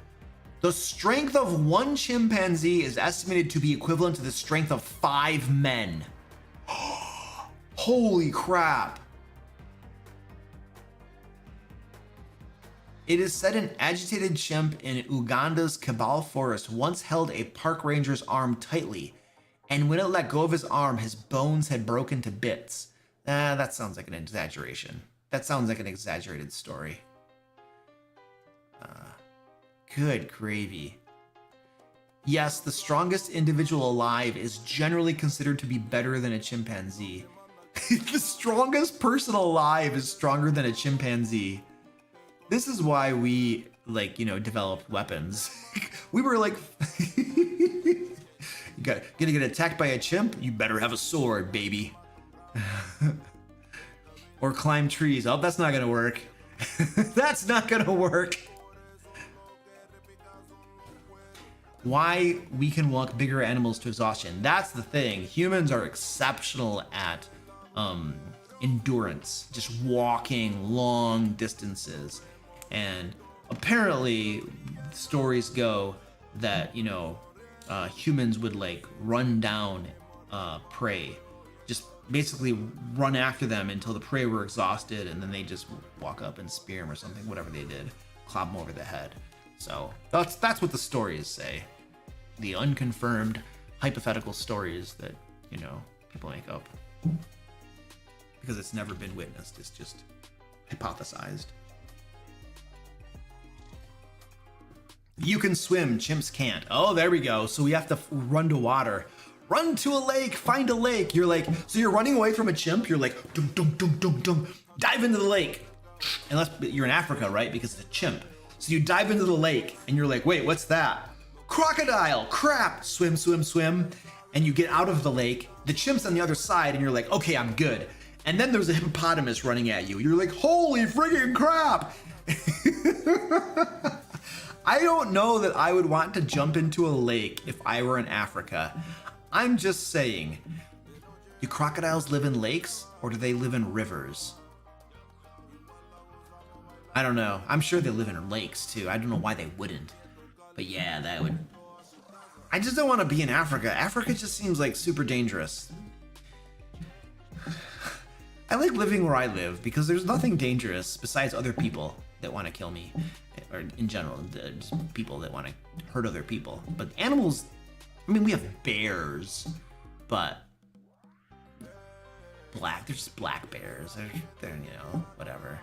The strength of one chimpanzee is estimated to be equivalent to the strength of 5 men. Holy crap. It is said an agitated chimp in Uganda's Kabale forest once held a park ranger's arm tightly, and when it let go of his arm, his bones had broken to bits. That sounds like an exaggeration. That sounds like an exaggerated story. Good gravy. Yes, the strongest individual alive is generally considered to be better than a chimpanzee. The strongest person alive is stronger than a chimpanzee. This is why we, like, developed weapons. We were like, Gonna get attacked by a chimp? You better have a sword, baby. Or climb trees. Oh, that's not gonna work. That's not gonna work. Why we can walk bigger animals to exhaustion. That's the thing. Humans are exceptional at endurance, just walking long distances. And apparently stories go that, you know, humans would like run down prey, just basically run after them until the prey were exhausted, and then they just walk up and spear them or something, whatever they did, club them over the head. So that's what the stories say. The unconfirmed hypothetical stories that, you know, people make up because it's never been witnessed. It's just hypothesized. You can swim, chimps can't. Oh, there we go. So we have to run to water. Run to a lake, find a lake. You're like, so you're running away from a chimp. You're like, dum, dum, dum, dum, dum. Dive into the lake. Unless you're in Africa, right? Because it's a chimp. So you dive into the lake and you're like, wait, what's that? Crocodile, crap. Swim, swim, swim. And you get out of the lake. The chimp's on the other side and you're like, okay, I'm good. And then there's a hippopotamus running at you. You're like, holy friggin' crap. I don't know that I would want to jump into a lake if I were in Africa. I'm just saying, do crocodiles live in lakes or do they live in rivers? I don't know. I'm sure they live in lakes too. I don't know why they wouldn't. But yeah, that would... I just don't want to be in Africa. Africa just seems like super dangerous. I like living where I live because there's nothing dangerous besides other people that want to kill me. Or in general, just people that want to hurt other people. But animals, I mean, we have bears, but they're just black bears. They're you know, whatever.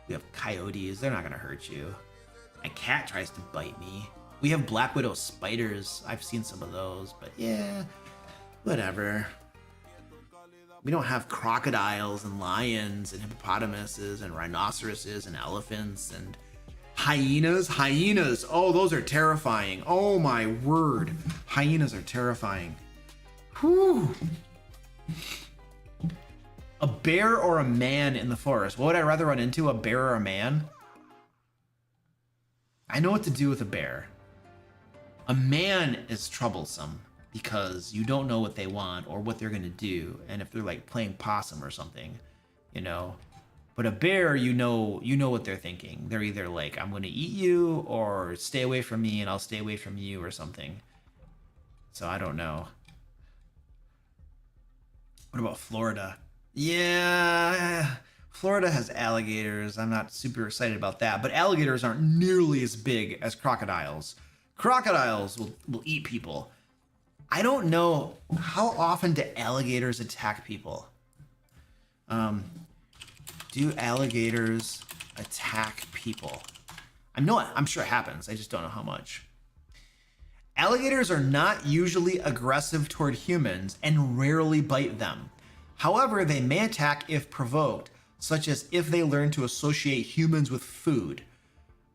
We have coyotes, they're not gonna hurt you. A cat tries to bite me. We have black widow spiders. I've seen some of those, but yeah, whatever. We don't have crocodiles and lions and hippopotamuses and rhinoceroses and elephants and hyenas. Hyenas, oh, those are terrifying. Oh my word, hyenas are terrifying. Whew. A bear or a man in the forest? What would I rather run into, a bear or a man? I know what to do with a bear. A man is troublesome because you don't know what they want or what they're gonna do, and if they're like playing possum or something, you know. But a bear, you know what they're thinking. They're either like, I'm gonna eat you, or stay away from me and I'll stay away from you or something. So I don't know. What about Florida? Yeah, Florida has alligators. I'm not super excited about that, but alligators aren't nearly as big as crocodiles. Crocodiles will eat people. I don't know, how often do alligators attack people? Do alligators attack people? I'm sure it happens. I just don't know how much. Alligators are not usually aggressive toward humans and rarely bite them. However, they may attack if provoked, such as if they learn to associate humans with food.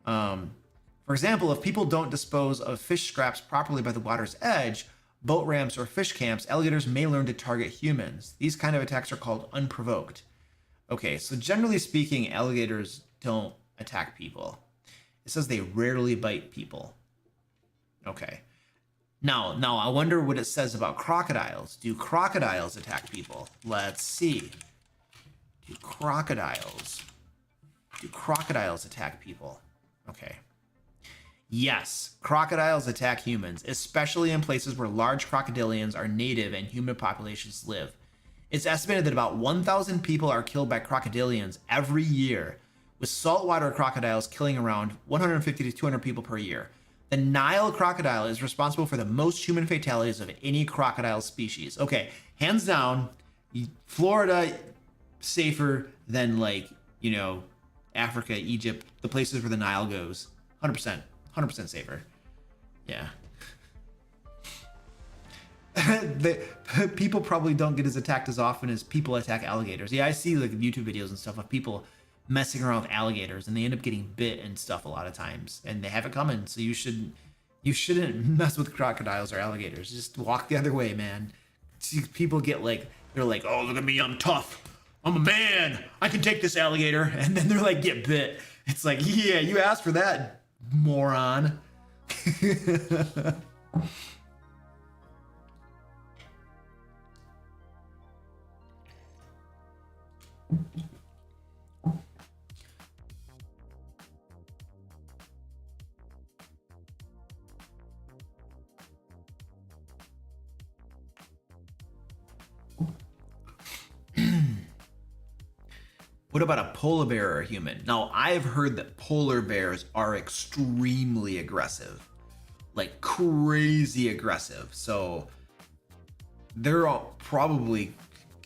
For example, if people don't dispose of fish scraps properly by the water's edge, boat ramps, or fish camps, alligators may learn to target humans. These kind of attacks are called unprovoked. Okay, so generally speaking, alligators don't attack people. It says they rarely bite people. Okay. Now I wonder what it says about crocodiles. Do crocodiles attack people? Let's see. Do crocodiles attack people? Okay. Yes, crocodiles attack humans, especially in places where large crocodilians are native and human populations live. It's estimated that about 1,000 people are killed by crocodilians every year, with saltwater crocodiles killing around 150 to 200 people per year. The Nile crocodile is responsible for the most human fatalities of any crocodile species. Okay, hands down, Florida safer than, like, you know, Africa, Egypt, the places where the Nile goes. 100%. 100% safer. Yeah. People probably don't get as attacked as often as people attack alligators. Yeah, I see like YouTube videos and stuff of people messing around with alligators and they end up getting bit and stuff a lot of times, and they have it coming. So you should You shouldn't mess with crocodiles or alligators. Just walk the other way, man. See, people get like, they're like, oh, look at me, I'm tough. I'm a man. I can take this alligator. And then they're like, get bit. It's like, yeah, you asked for that, moron. What about a polar bear or a human? Now, I've heard that polar bears are extremely aggressive, like crazy aggressive. So they're all probably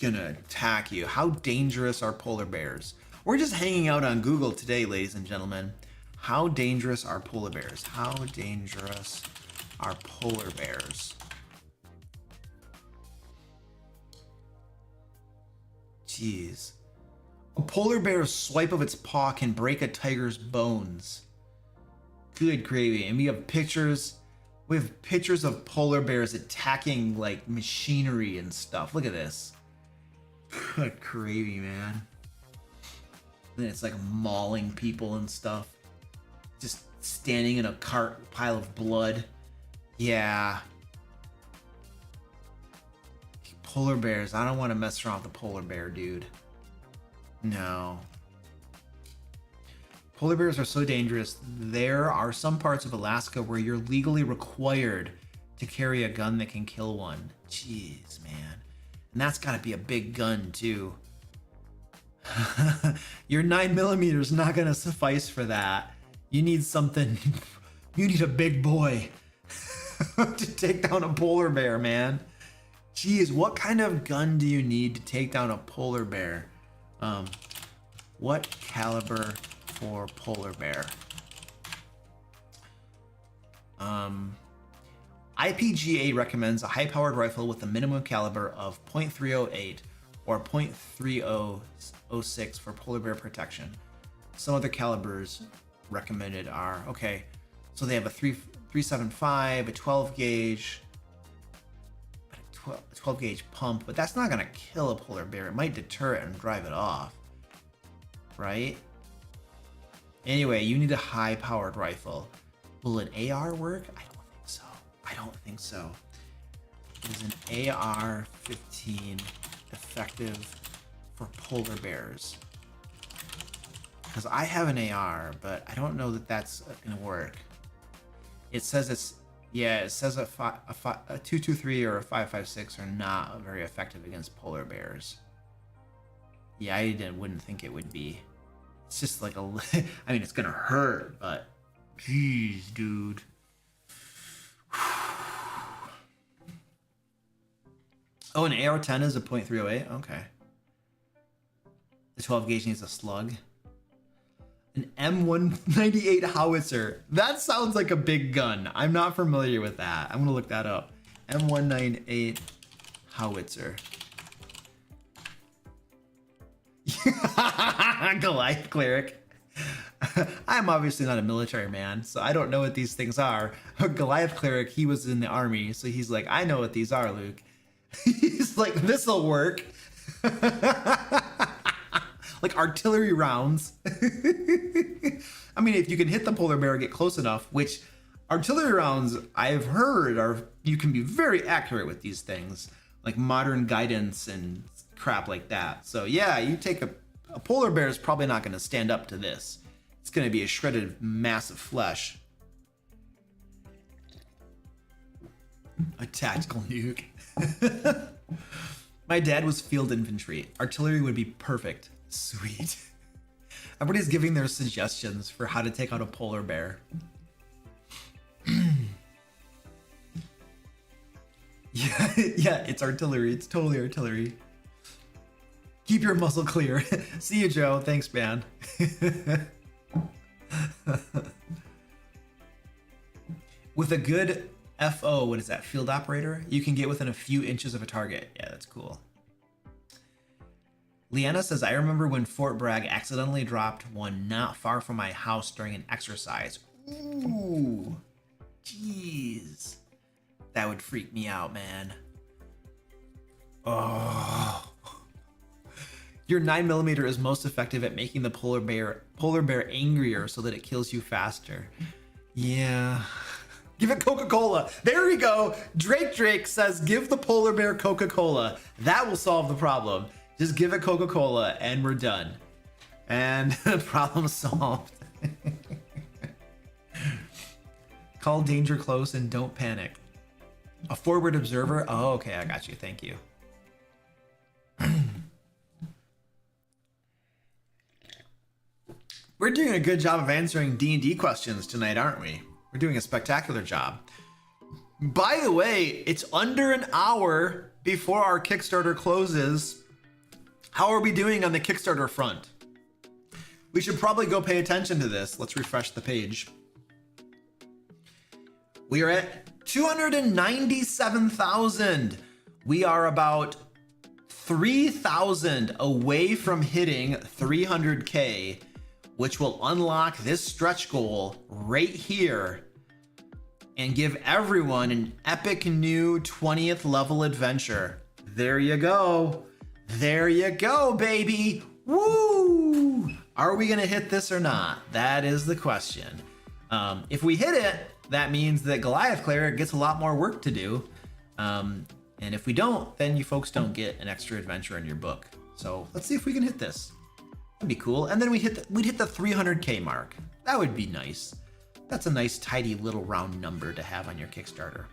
gonna attack you. How dangerous are polar bears? We're just hanging out on Google today, ladies and gentlemen. How dangerous are polar bears? How dangerous are polar bears? Jeez. A polar bear's swipe of its paw can break a tiger's bones. Good gravy. And we have pictures of polar bears attacking like machinery and stuff. Look at this. Good gravy, man. Then it's like mauling people and stuff. Just standing in a pile of blood. Yeah. Polar bears. I don't want to mess around with a polar bear, dude. No. Polar bears are so dangerous. There are some parts of Alaska where you're legally required to carry a gun that can kill one. Jeez, man. And that's gotta be a big gun, too. Your 9mm is not gonna suffice for that. You need something. You need a big boy to take down a polar bear, man. Jeez, what kind of gun do you need to take down a polar bear? What caliber for polar bear? IPGA recommends a high-powered rifle with a minimum caliber of .308 or .3006 for polar bear protection. Some other calibers recommended are, okay, so they have a 375, a 12 gauge, 12 gauge pump, but that's not gonna kill a polar bear. It might deter it and drive it off, right? Anyway, you need a high powered rifle. Will an AR work? I don't think so. I don't think so. Is an AR-15 effective for polar bears? Because I have an AR, but I don't know that that's gonna work. It says it's, yeah, it says a 223 or a 556 are not very effective against polar bears. Yeah, I wouldn't think it would be. It's just like a, I mean, it's gonna hurt, but jeez, dude. Oh, an AR-10 is a .308? Okay. The 12 gauge needs a slug. An M198 howitzer. That sounds like a big gun. I'm not familiar with that. I'm gonna look that up. M198 howitzer. Goliath cleric. I'm obviously not a military man, so I don't know what these things are. Goliath cleric, he was in the army, so he's like, I know what these are, Luke. He's like, this'll work. Like artillery rounds. I mean, if you can hit the polar bear and get close enough, which artillery rounds I've heard are, you can be very accurate with these things, like modern guidance and crap like that. So yeah, you take a polar bear is probably not going to stand up to this. It's going to be a shredded mass of flesh. A tactical nuke. My dad was field infantry. Artillery would be perfect. Sweet. Everybody's giving their suggestions for how to take out a polar bear. Yeah, it's artillery. It's totally artillery. Keep your muscle clear. See you, Joe. Thanks, man. With a good FO, what is that? Field operator? You can get within a few inches of a target. Yeah, that's cool. Leanna says, I remember when Fort Bragg accidentally dropped one not far from my house during an exercise. Ooh. Jeez. That would freak me out, man. Oh. Your 9mm is most effective at making the polar bear angrier so that it kills you faster. Yeah. Give it Coca-Cola. There we go. Drake says, give the polar bear Coca-Cola. That will solve the problem. Just give it Coca-Cola and we're done. And problem solved. Call danger close and don't panic. A forward observer? Oh, okay, I got you. Thank you. We're doing a good job of answering D&D questions tonight, aren't we? We're doing a spectacular job. By the way, it's under an hour before our Kickstarter closes. How are we doing on the Kickstarter front? We should probably go pay attention to this. Let's refresh the page. We are at 297,000. We are about 3,000 away from hitting 300K, which will unlock this stretch goal right here and give everyone an epic new 20th level adventure. There you go. There you go, baby. Woo! Are we gonna hit this or not? That is the question. If we hit it, that means that Goliath Cleric gets a lot more work to do. And if we don't, then you folks don't get an extra adventure in your book. So let's see if we can hit this. That'd be cool. And then we'd hit the 300K mark. That would be nice. That's a nice, tidy little round number to have on your Kickstarter.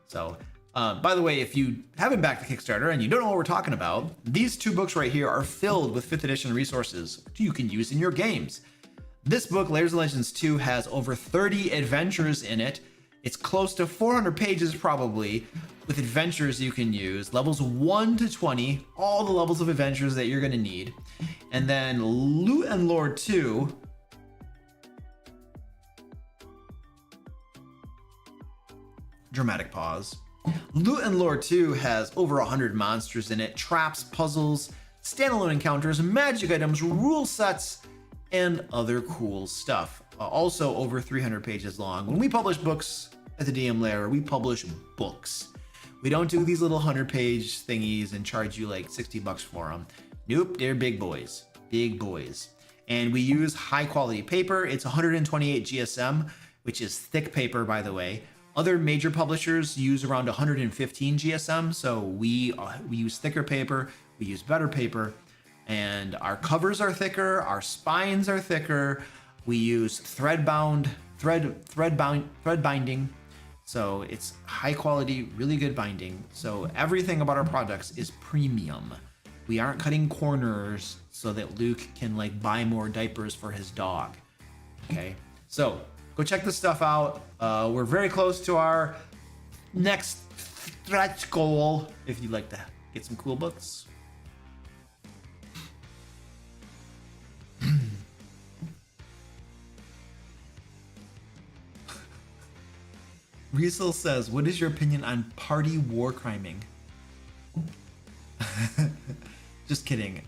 So, by the way, if you haven't backed the Kickstarter and you don't know what we're talking about, these two books right here are filled with 5th edition resources you can use in your games. This book, Lairs and Legends 2, has over 30 adventures in it. It's close to 400 pages probably, with adventures you can use, levels 1 to 20, all the levels of adventures that you're gonna need. And then Loot and Lore 2, dramatic pause. Loot and Lore 2 has over 100 monsters in it, traps, puzzles, standalone encounters, magic items, rule sets, and other cool stuff. Also over 300 pages long. When we publish books at the DM Lair, we publish books. We don't do these little 100-page thingies and charge you like 60 bucks for them. Nope, they're big boys. Big boys. And we use high-quality paper. It's 128 GSM, which is thick paper, by the way. Other major publishers use around 115 GSM, so we use thicker paper, we use better paper, and our covers are thicker, our spines are thicker. We use thread binding, so it's high quality, really good binding. So everything about our products is premium. We aren't cutting corners so that Luke can like buy more diapers for his dog. Okay, so go check this stuff out. We're very close to our next stretch goal. If you'd like to get some cool books. Riesel says, what is your opinion on party war criming? Just kidding.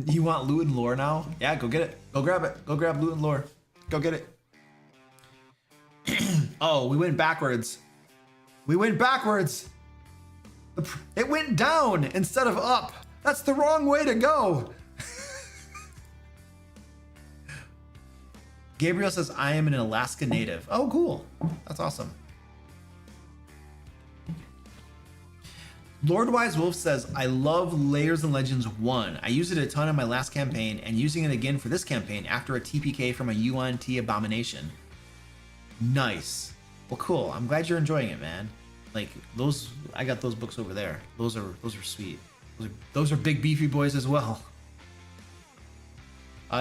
You want Loot and Lore now? Yeah, go get it. Go grab it. Go grab Loot and Lore. Go get it. Oh, we went backwards. We went backwards. It went down instead of up. That's the wrong way to go. Gabriel says, I am an Alaska native. Oh, cool. That's awesome. Lord Wise Wolf says, I love Lairs and Legends 1. I used it a ton in my last campaign and using it again for this campaign after a TPK from a UNT abomination. Nice. Well, cool. I'm glad you're enjoying it, man. Like those, I got those books over there. Those are sweet. Those are big beefy boys as well.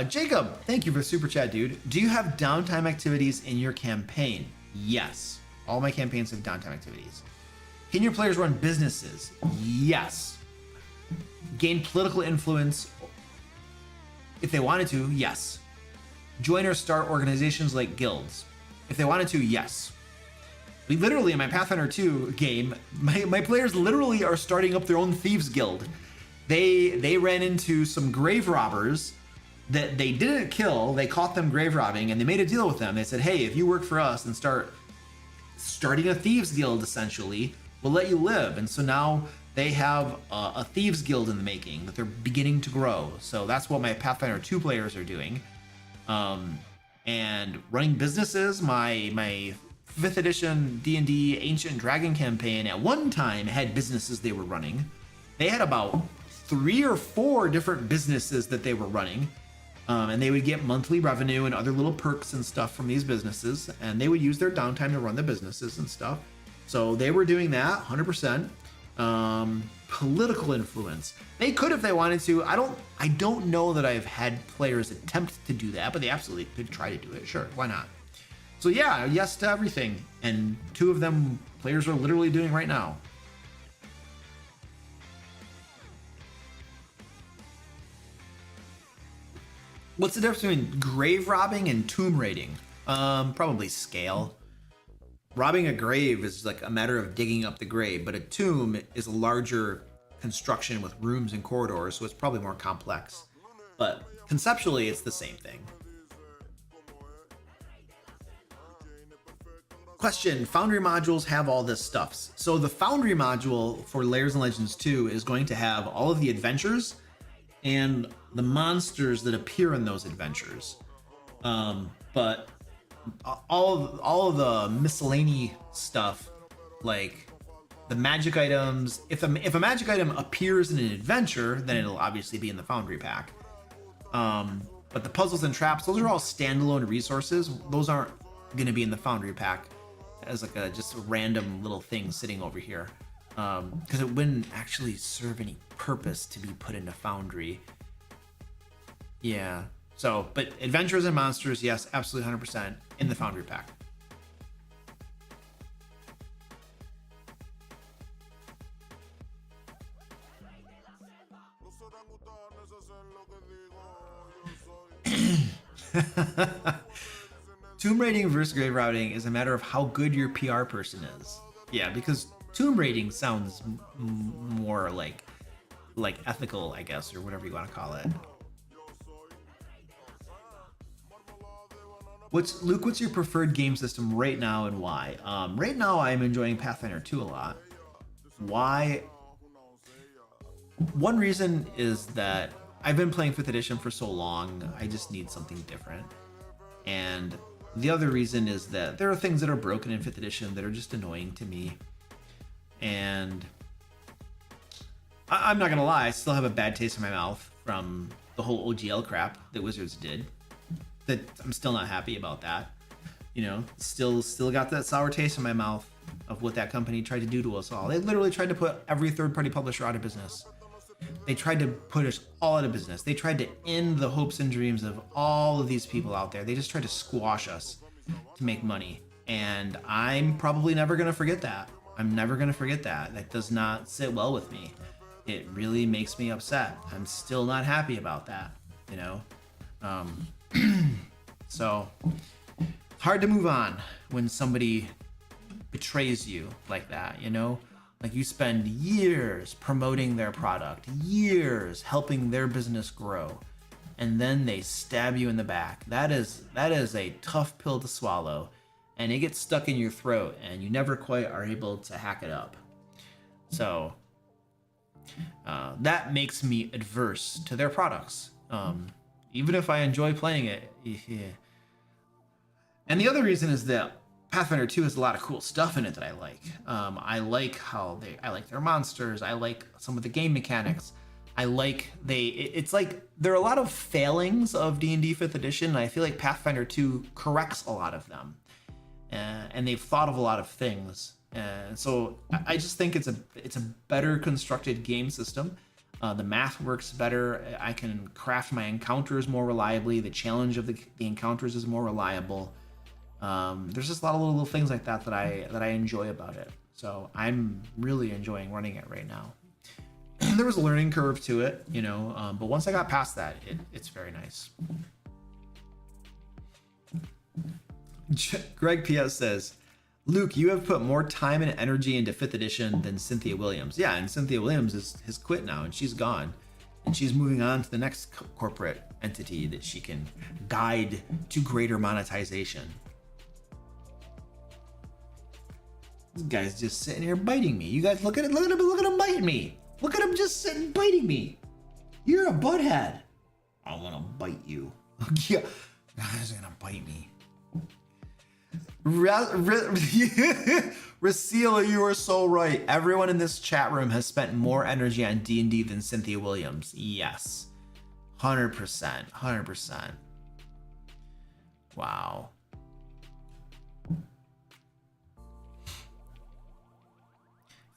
Jacob, thank you for the super chat, dude. Do you have downtime activities in your campaign? Yes. All my campaigns have downtime activities. Can your players run businesses? Yes. Gain political influence if they wanted to? Yes. Join or start organizations like guilds? If they wanted to, yes. We literally, in my Pathfinder 2 game, my players literally are starting up their own thieves guild. They ran into some grave robbers that they didn't kill. They caught them grave robbing and they made a deal with them. They said, hey, if you work for us and start starting a thieves guild essentially will let you live. And so now they have a thieves guild in the making that they're beginning to grow. So that's what my Pathfinder 2 players are doing. And running businesses, my 5th edition D&D Ancient Dragon campaign at one time had businesses they were running. They had about 3 or 4 different businesses that they were running. And they would get monthly revenue and other little perks and stuff from these businesses. And they would use their downtime to run the businesses and stuff. So they were doing that 100%. Political influence. They could if they wanted to. I don't know that I've had players attempt to do that, but they absolutely could try to do it. Sure, why not? So yeah, yes to everything. And 2 of them players are literally doing right now. What's the difference between grave robbing and tomb raiding? Probably scale. Robbing a grave is like a matter of digging up the grave, but a tomb is a larger construction with rooms and corridors, so it's probably more complex. But conceptually, it's the same thing. Question, Foundry modules have all this stuff. So the Foundry module for Lairs and Legends 2 is going to have all of the adventures and the monsters that appear in those adventures. But all of the miscellany stuff, like the magic items, if a magic item appears in an adventure, then it'll obviously be in the Foundry pack. But the puzzles and traps, those are all standalone resources. Those aren't going to be in the Foundry pack as like just a random little thing sitting over here, because it wouldn't actually serve any purpose to be put into Foundry. Yeah. So, but adventures and monsters, yes, absolutely 100% in the Foundry pack. Tomb raiding versus grave routing is a matter of how good your PR person is. Yeah, because tomb raiding sounds more like ethical, I guess, or whatever you want to call it. Luke, what's your preferred game system right now and why? Right now I'm enjoying Pathfinder 2 a lot. Why? One reason is that I've been playing 5th edition for so long, I just need something different. And the other reason is that there are things that are broken in 5th edition that are just annoying to me. And I'm not gonna lie, I still have a bad taste in my mouth from the whole OGL crap that Wizards did. That I'm still not happy about that. You know, still got that sour taste in my mouth of what that company tried to do to us all. They literally tried to put every third-party publisher out of business. They tried to put us all out of business. They tried to end the hopes and dreams of all of these people out there. They just tried to squash us to make money. And I'm probably never going to forget that. I'm never going to forget that. That does not sit well with me. It really makes me upset. I'm still not happy about that, you know? So it's hard to move on when somebody betrays you like that, you know? Like you spend years promoting their product, years helping their business grow, and then they stab you in the back. That is a tough pill to swallow, and it gets stuck in your throat, and you never quite are able to hack it up. So that makes me adverse to their products, even if I enjoy playing it. Yeah. And the other reason is that Pathfinder 2 has a lot of cool stuff in it that I like. I like I like their monsters. I like some of the game mechanics. It's like there are a lot of failings of D&D 5th edition, and I feel like Pathfinder 2 corrects a lot of them. And they've thought of a lot of things. And so I just think it's a better constructed game system. The math works better. I can craft my encounters more reliably. The challenge of the encounters is more reliable. There's just a lot of little things like that I enjoy about it. So I'm really enjoying running it right now. There was a learning curve to it, you know, but once I got past that, it's very nice. Greg PS says, Luke, you have put more time and energy into 5th edition than Cynthia Williams. Yeah, and Cynthia Williams has quit now, and she's gone. And she's moving on to the next corporate entity that she can guide to greater monetization. This guy's just sitting here biting me. You guys look at it. Look at him biting me. Look at him just sitting biting me. You're a butthead. I'm gonna bite you. Yeah, he's gonna bite me. Rasila, you are so right. Everyone in this chat room has spent more energy on D&D than Cynthia Williams. Yes. 100%. 100%. Wow.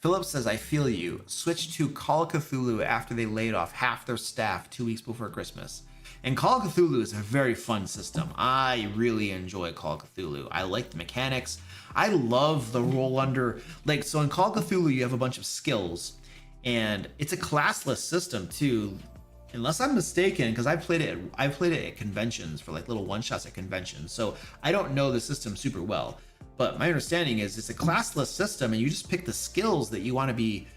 Philip says, I feel you. Switched to Call of Cthulhu after they laid off half their staff 2 weeks before Christmas. And Call of Cthulhu is a very fun system. I really enjoy Call of Cthulhu. I like the mechanics. I love the roll under. Like, so in Call of Cthulhu, you have a bunch of skills. And it's a classless system, too. Unless I'm mistaken, because I played it at conventions for like little one-shots at conventions. So I don't know the system super well. But my understanding is it's a classless system, and you just pick the skills that you want to be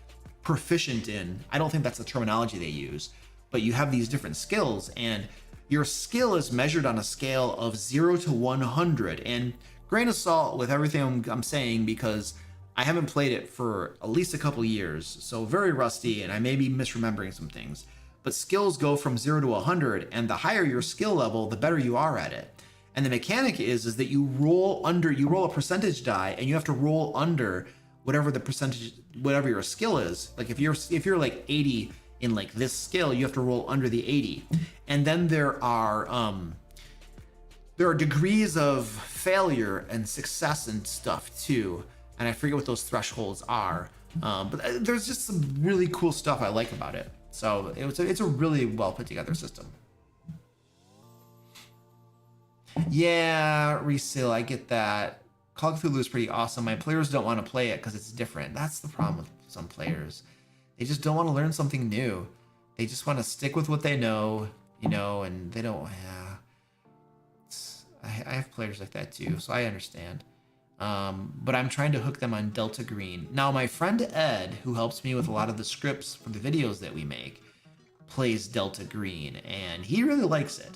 proficient in. I don't think that's the terminology they use, but you have these different skills, and your skill is measured on a scale of 0 to 100. And grain of salt with everything I'm saying, because I haven't played it for at least a couple years, so very rusty, and I may be misremembering some things. But skills go from 0 to 100, and the higher your skill level, the better you are at it. And the mechanic is that you roll a percentage die, and you have to roll under whatever the percentage, whatever your skill is. Like if you're like 80 in like this skill, you have to roll under the 80. And then there are degrees of failure and success and stuff too. And I forget what those thresholds are. But there's just some really cool stuff I like about it. So it's a really well put together system. Yeah, Resil, I get that. Call of Cthulhu is pretty awesome. My players don't want to play it because it's different. That's the problem with some players. They just don't want to learn something new. They just want to stick with what they know, and they don't. Yeah. I have players like that too, so I understand. But I'm trying to hook them on Delta Green. Now, my friend Ed, who helps me with a lot of the scripts for the videos that we make, plays Delta Green, and he really likes it.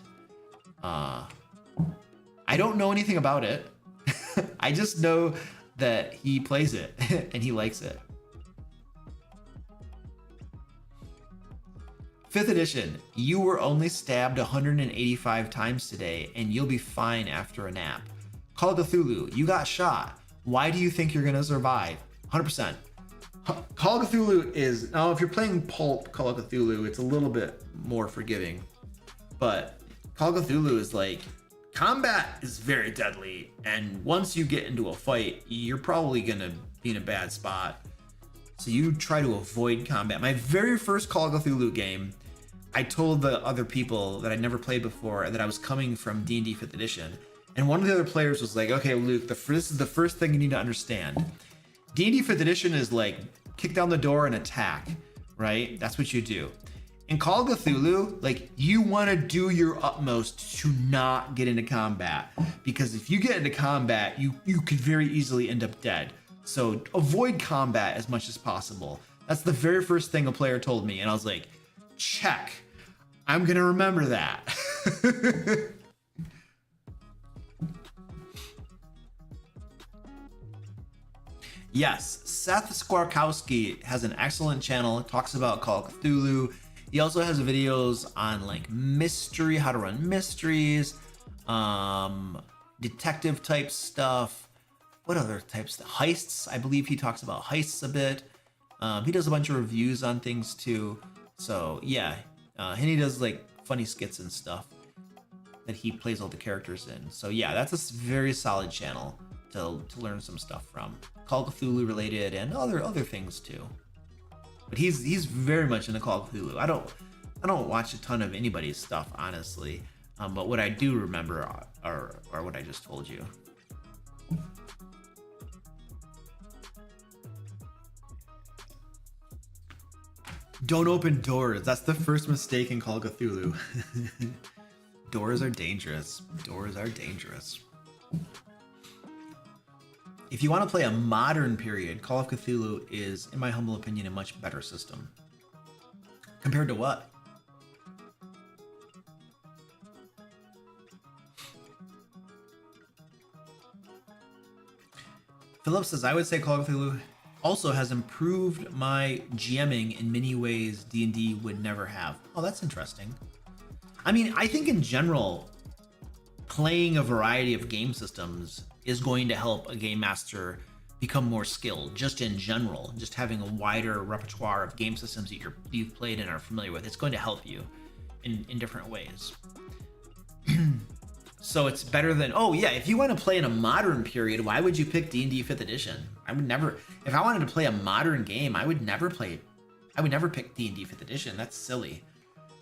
I don't know anything about it. I just know that he plays it and he likes it. 5th edition, you were only stabbed 185 times today and you'll be fine after a nap. Call of Cthulhu, you got shot. Why do you think you're gonna survive? 100%. Call of Cthulhu is, now if you're playing Pulp Call of Cthulhu, it's a little bit more forgiving. But Call of Cthulhu is like, combat is very deadly, and once you get into a fight, you're probably gonna be in a bad spot. So you try to avoid combat. My very first Call of Cthulhu game, I told the other people that I'd never played before that I was coming from D&D 5th edition, and one of the other players was like, okay, Luke, this is the first thing you need to understand. D&D 5th edition is like, kick down the door and attack, right? That's what you do. In Call of Cthulhu, like, you want to do your utmost to not get into combat, because if you get into combat, you could very easily end up dead. So avoid combat as much as possible. That's the very first thing a player told me, and I was like, check. I'm gonna remember that. Yes, Seth Skwarkowski has an excellent channel, talks about Call of Cthulhu. He also has videos on like mystery, how to run mysteries, detective type stuff. What other types? Heists. I believe he talks about heists a bit. He does a bunch of reviews on things too. So yeah, and he does like funny skits and stuff that he plays all the characters in. So yeah, that's a very solid channel to learn some stuff from. Call of Cthulhu related and other things too. But he's very much into Call of Cthulhu. I don't watch a ton of anybody's stuff, honestly. But what I do remember are what I just told you. Don't open doors. That's the first mistake in Call of Cthulhu. Doors are dangerous. Doors are dangerous. If you want to play a modern period, Call of Cthulhu is, in my humble opinion, a much better system. Compared to what? Philip says, I would say Call of Cthulhu also has improved my GMing in many ways D&D would never have. Oh, that's interesting. I mean, I think in general, playing a variety of game systems is going to help a game master become more skilled, just in general. Just having a wider repertoire of game systems that you've played and are familiar with, it's going to help you in different ways. So it's better than, oh yeah, if you want to play in a modern period, why would you pick D&D 5th edition? I would never, if I wanted to play a modern game, I would never pick D&D 5th edition. That's silly.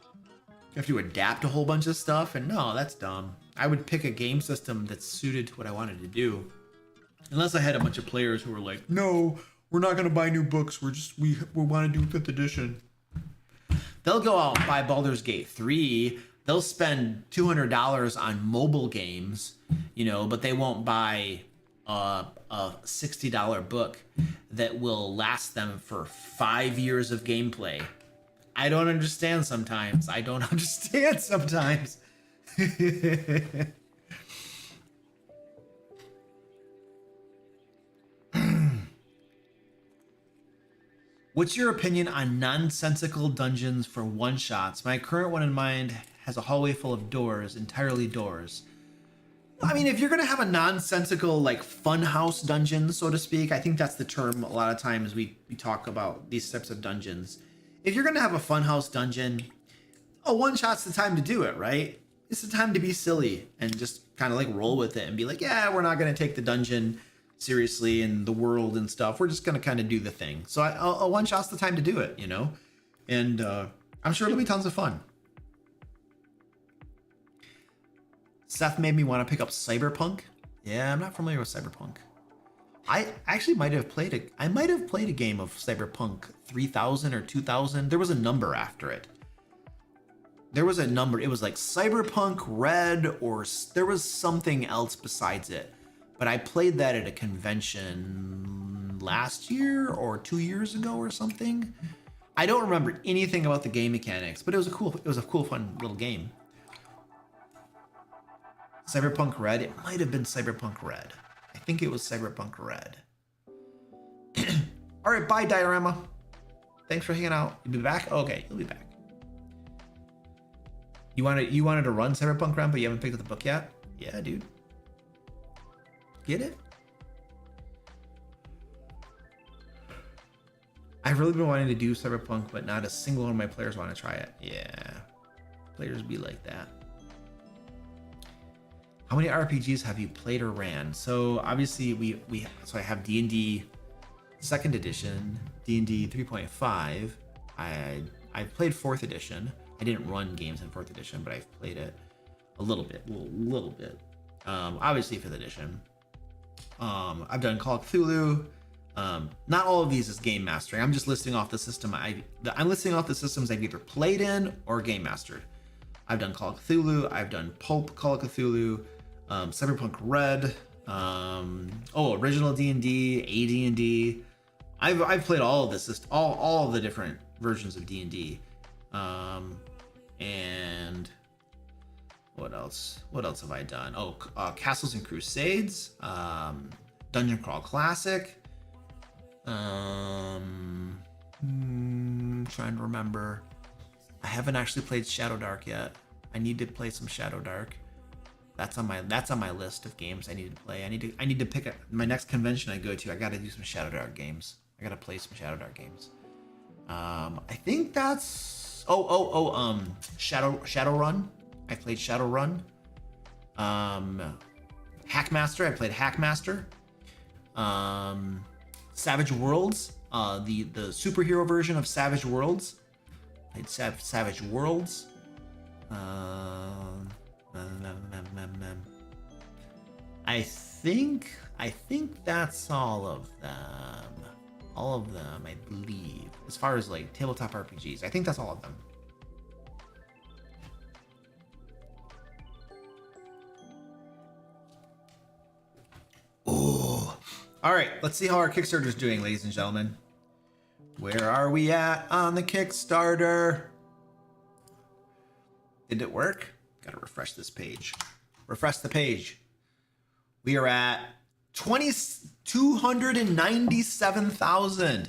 You have to adapt a whole bunch of stuff, and no, that's dumb. I would pick a game system that's suited to what I wanted to do. Unless I had a bunch of players who were like, no, we're not going to buy new books. We want to do 5th edition. They'll go out and buy Baldur's Gate 3. They'll spend $200 on mobile games, but they won't buy a $60 book that will last them for 5 years of gameplay. I don't understand sometimes. What's your opinion on nonsensical dungeons for one-shots? My current one in mind has a hallway full of doors, entirely doors. I mean, if you're going to have a nonsensical, like, funhouse dungeon, so to speak, I think that's the term a lot of times we talk about these types of dungeons. If you're going to have a funhouse dungeon, a one-shot's the time to do it, right? It's the time to be silly and just kind of, like, roll with it and be like, yeah, we're not going to take the dungeon seriously and the world and stuff. We're just going to kind of do the thing. So a one-shot's the time to do it, And I'm sure it'll be tons of fun. Seth made me want to pick up Cyberpunk. Yeah, I'm not familiar with Cyberpunk. I actually might have played a game of Cyberpunk 3000 or 2000. There was a number after it. There was a number. It was like Cyberpunk Red, or there was something else besides it. But I played that at a convention last year or 2 years ago or something. I don't remember anything about the game mechanics, but it was a cool, fun little game. Cyberpunk Red. It might have been Cyberpunk Red. I think it was Cyberpunk Red. All right, bye, Diorama. Thanks for hanging out. You'll be back? Okay, you'll be back. You wanted to run Cyberpunk Red, but you haven't picked up the book yet? Yeah, dude. Get it? I've really been wanting to do Cyberpunk, but not a single one of my players want to try it. Yeah, players be like that. How many RPGs have you played or ran? So obviously so I have D&D 2nd edition, D&D 3.5. I've played 4th edition. I didn't run games in 4th edition, but I've played it a little bit. Obviously 5th edition. I've done Call of Cthulhu. Not all of these is game mastering. I'm just listing off the system. I'm listing off the systems I've either played in or game mastered. I've done Call of Cthulhu. I've done Pulp Call of Cthulhu, Cyberpunk Red, original D&D, AD&D. I've played all of this, all of the different versions of D&D. And what else? What else have I done? Castles and Crusades, Dungeon Crawl Classic. Trying to remember. I haven't actually played Shadow Dark yet. I need to play some Shadow Dark. That's on my list of games I need to play. I need to pick my next convention I go to. I got to do some Shadow Dark games. I got to play some Shadow Dark games. I think that's Shadowrun. I played Shadowrun. Hackmaster. I played Hackmaster. Savage Worlds. The superhero version of Savage Worlds. Played Savage Worlds. I think that's all of them. All of them, I believe. As far as like tabletop RPGs, I think that's all of them. Ooh. All right, let's see how our Kickstarter's doing, ladies and gentlemen. Where are we at on the Kickstarter? Did it work? Gotta refresh this page. Refresh the page. We are at 297,000.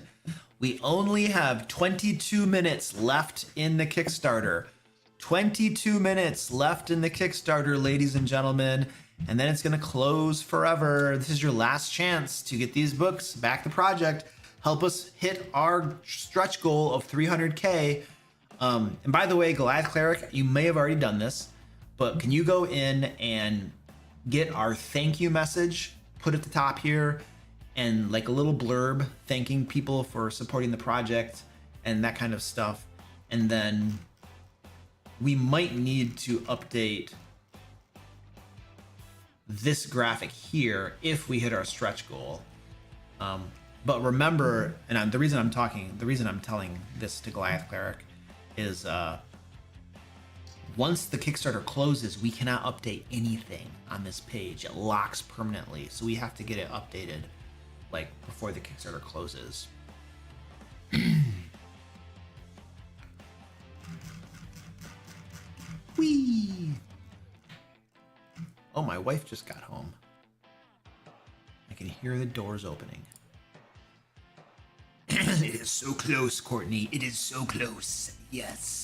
We only have 22 minutes left in the Kickstarter. 22 minutes left in the Kickstarter, ladies and gentlemen. And then it's going to close forever. This is your last chance to get these books, back the project, help us hit our stretch goal of 300K. And by the way, Goliath Cleric, you may have already done this, but can you go in and get our thank you message put at the top here, and like a little blurb thanking people for supporting the project and that kind of stuff. And then we might need to update this graphic here if we hit our stretch goal. But remember, and the reason I'm telling this to Goliath Cleric is once the Kickstarter closes, we cannot update anything on this page. It locks permanently. So we have to get it updated like before the Kickstarter closes. Whee! Oh, my wife just got home. I can hear the doors opening. It is so close, Courtney. It is so close. Yes.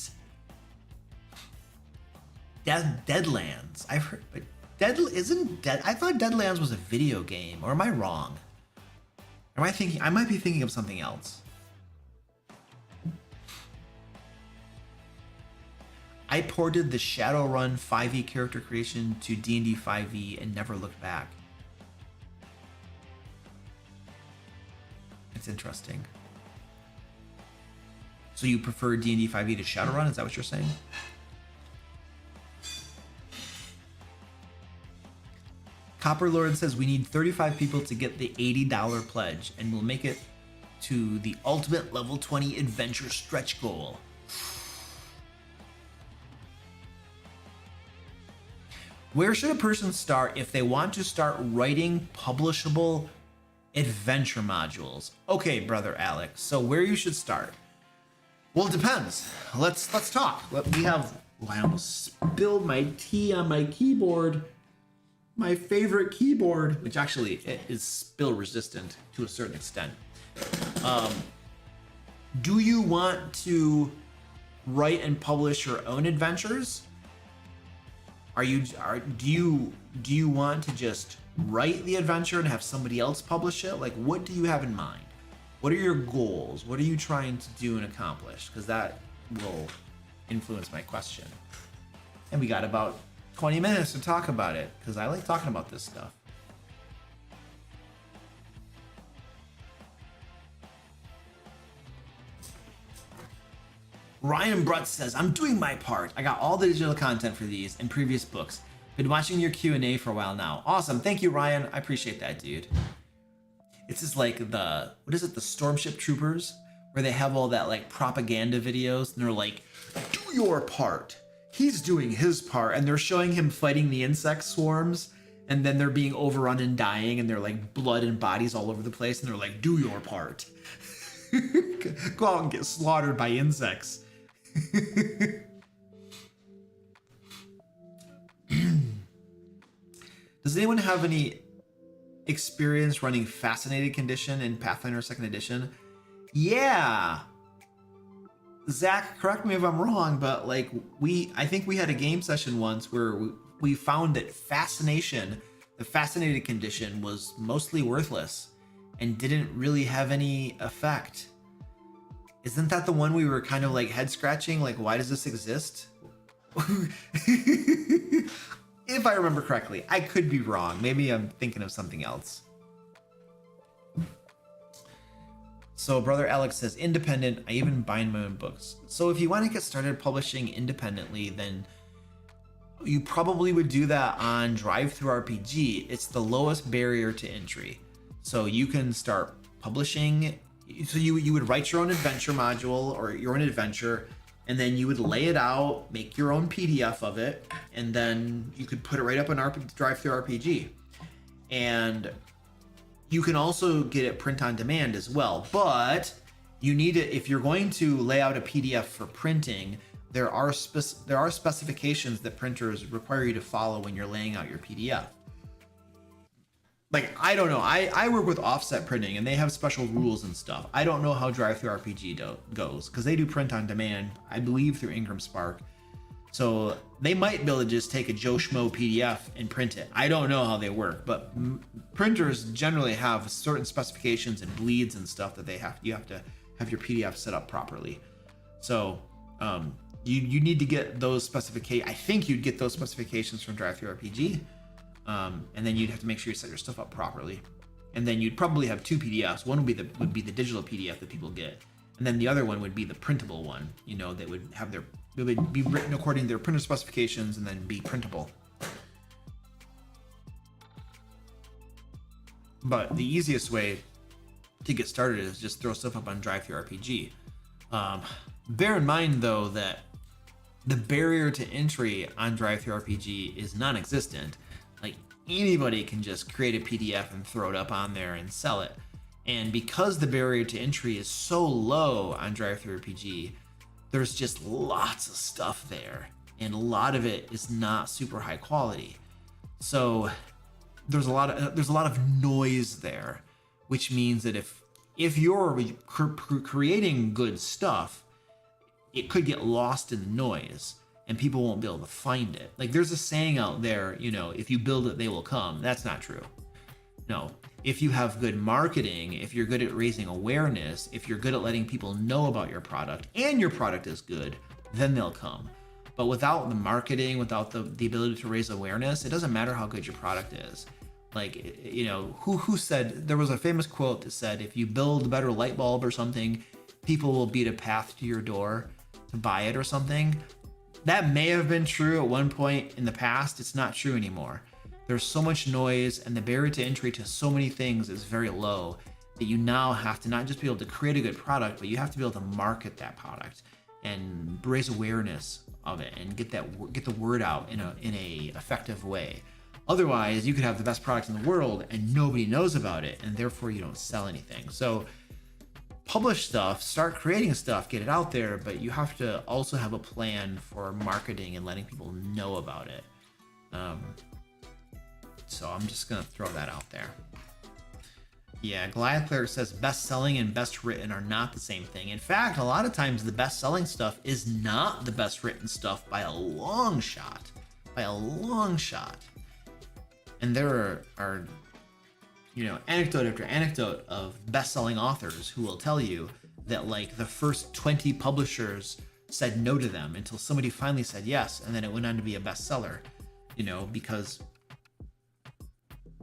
Deadlands. I've heard, but I thought Deadlands was a video game, or am I wrong? Am I thinking? I might be thinking of something else. I ported the Shadowrun 5e character creation to D&D 5e and never looked back. It's interesting. So you prefer D&D 5e to Shadowrun? Is that what you're saying? Copper Lord says we need 35 people to get the $80 pledge, and we'll make it to the ultimate level 20 adventure stretch goal. Where should a person start if they want to start writing publishable adventure modules? Okay, brother Alex. So where you should start? Well, it depends. Let's talk. I almost spilled my tea on my keyboard. My favorite keyboard, which actually it is spill resistant to a certain extent. Do you want to write and publish your own adventures? Do you want to just write the adventure and have somebody else publish it? Like, what do you have in mind? What are your goals? What are you trying to do and accomplish? Because that will influence my question. And we got about 20 minutes to talk about it, because I like talking about this stuff. Ryan Brutz says, I'm doing my part. I got all the digital content for these and previous books. Been watching your Q&A for a while now. Awesome. Thank you, Ryan. I appreciate that, dude. It's just like the Stormship Troopers, where they have all that like propaganda videos, and they're like, do your part. He's doing his part, and they're showing him fighting the insect swarms, and then they're being overrun and dying, and they're like blood and bodies all over the place, and they're like, do your part. Go out and get slaughtered by insects. Does anyone have any experience running Fascinated Condition in Pathfinder 2nd Edition? Yeah. Zach, correct me if I'm wrong, but like I think we had a game session once where we found that the Fascinated Condition was mostly worthless and didn't really have any effect. Isn't that the one we were kind of like head scratching? Like, why does this exist? If I remember correctly, I could be wrong. Maybe I'm thinking of something else. So brother Alex says, independent, I even bind my own books. So if you want to get started publishing independently, then you probably would do that on DriveThruRPG. It's the lowest barrier to entry. So you can start publishing. So you would write your own adventure module or your own adventure, and then you would lay it out, make your own PDF of it, and then you could put it right up on DriveThruRPG. And you can also get it print on demand as well, but you need it if you're going to lay out a PDF for printing. There are specifications that printers require you to follow when you're laying out your PDF. like, I don't know. I work with offset printing and they have special rules and stuff. I don't know how Drive-Thru RPG goes because they do print on demand, I believe through Ingram Spark. So they might be able to just take a Joe Schmo PDF and print it. I don't know how they work, but printers generally have certain specifications and bleeds and stuff that you have to have your PDF set up properly. So you need to get those specifications. I think you'd get those specifications from Drive-Thru RPG, and then you'd have to make sure you set your stuff up properly. And then you'd probably have two PDFs. One would be the digital PDF that people get, and then the other one would be the printable one. You know, that would have it would be written according to their printer specifications and then be printable. But the easiest way to get started is just throw stuff up on Drive-Thru RPG. Bear in mind though that the barrier to entry on Drive-Thru RPG is non-existent. Like, anybody can just create a PDF and throw it up on there and sell it. And because the barrier to entry is so low on Drive-Thru RPG, there's just lots of stuff there, and a lot of it is not super high quality. So there's a lot of noise there, which means that if you're creating good stuff, it could get lost in the noise and people won't be able to find it. Like, there's a saying out there, you know, if you build it, they will come. That's not true. No, if you have good marketing, if you're good at raising awareness, if you're good at letting people know about your product and your product is good, then they'll come. But without the marketing, without the ability to raise awareness, it doesn't matter how good your product is. Like, you know, who said, there was a famous quote that said, if you build a better light bulb or something, people will beat a path to your door to buy it or something. That may have been true at one point in the past. It's not true anymore. There's so much noise, and the barrier to entry to so many things is very low that you now have to not just be able to create a good product, but you have to be able to market that product and raise awareness of it and get the word out in a effective way. Otherwise, you could have the best product in the world and nobody knows about it, and therefore you don't sell anything. So publish stuff, start creating stuff, get it out there, but you have to also have a plan for marketing and letting people know about it. So I'm just gonna throw that out there. Yeah, Goliath Cleric says best selling and best written are not the same thing. In fact, a lot of times the best selling stuff is not the best written stuff by a long shot. By a long shot. And there are you know, anecdote after anecdote of best-selling authors who will tell you that, like, the first 20 publishers said no to them until somebody finally said yes, and then it went on to be a bestseller, you know, because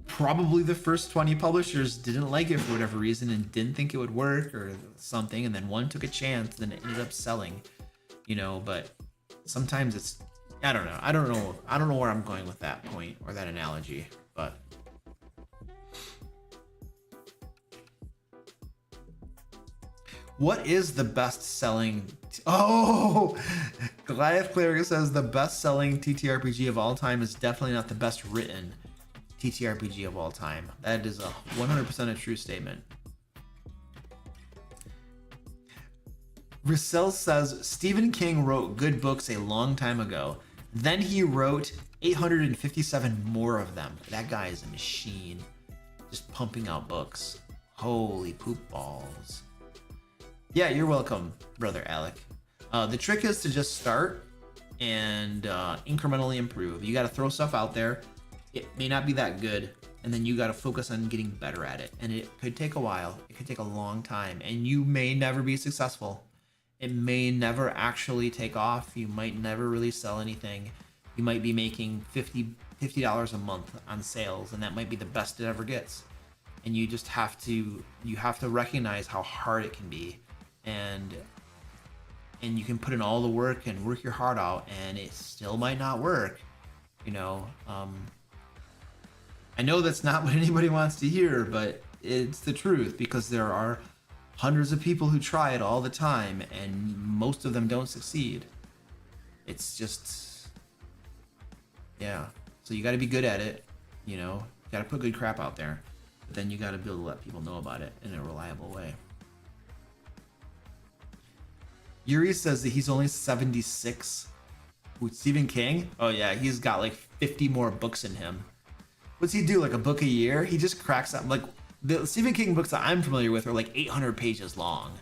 probably the first 20 publishers didn't like it for whatever reason and didn't think it would work or something, and then one took a chance, then it ended up selling, you know. But sometimes it's, I don't know where I'm going with that point or that analogy, but what is the best-selling? Goliath Cleric says the best-selling TTRPG of all time is definitely not the best-written TTRPG of all time. That is a 100% a true statement. Russell says Stephen King wrote good books a long time ago. Then he wrote 857 more of them. That guy is a machine, just pumping out books. Holy poop balls. Yeah, you're welcome, brother Alec. The trick is to just start and incrementally improve. You got to throw stuff out there. It may not be that good, and then you got to focus on getting better at it. And it could take a while. It could take a long time, and you may never be successful. It may never actually take off. You might never really sell anything. You might be making $50 a month on sales, and that might be the best it ever gets. And you just have to recognize how hard it can be. And you can put in all the work and work your heart out, and it still might not work, you know. I know that's not what anybody wants to hear, but it's the truth, because there are hundreds of people who try it all the time, and most of them don't succeed. It's just, yeah. So you got to be good at it, you know. You got to put good crap out there, but then you got to be able to let people know about it in a reliable way. Yuri says that he's only 76. With Stephen King? Oh yeah, he's got like 50 more books in him. What's he do? Like a book a year? He just cracks up. Like the Stephen King books that I'm familiar with are like 800 pages long.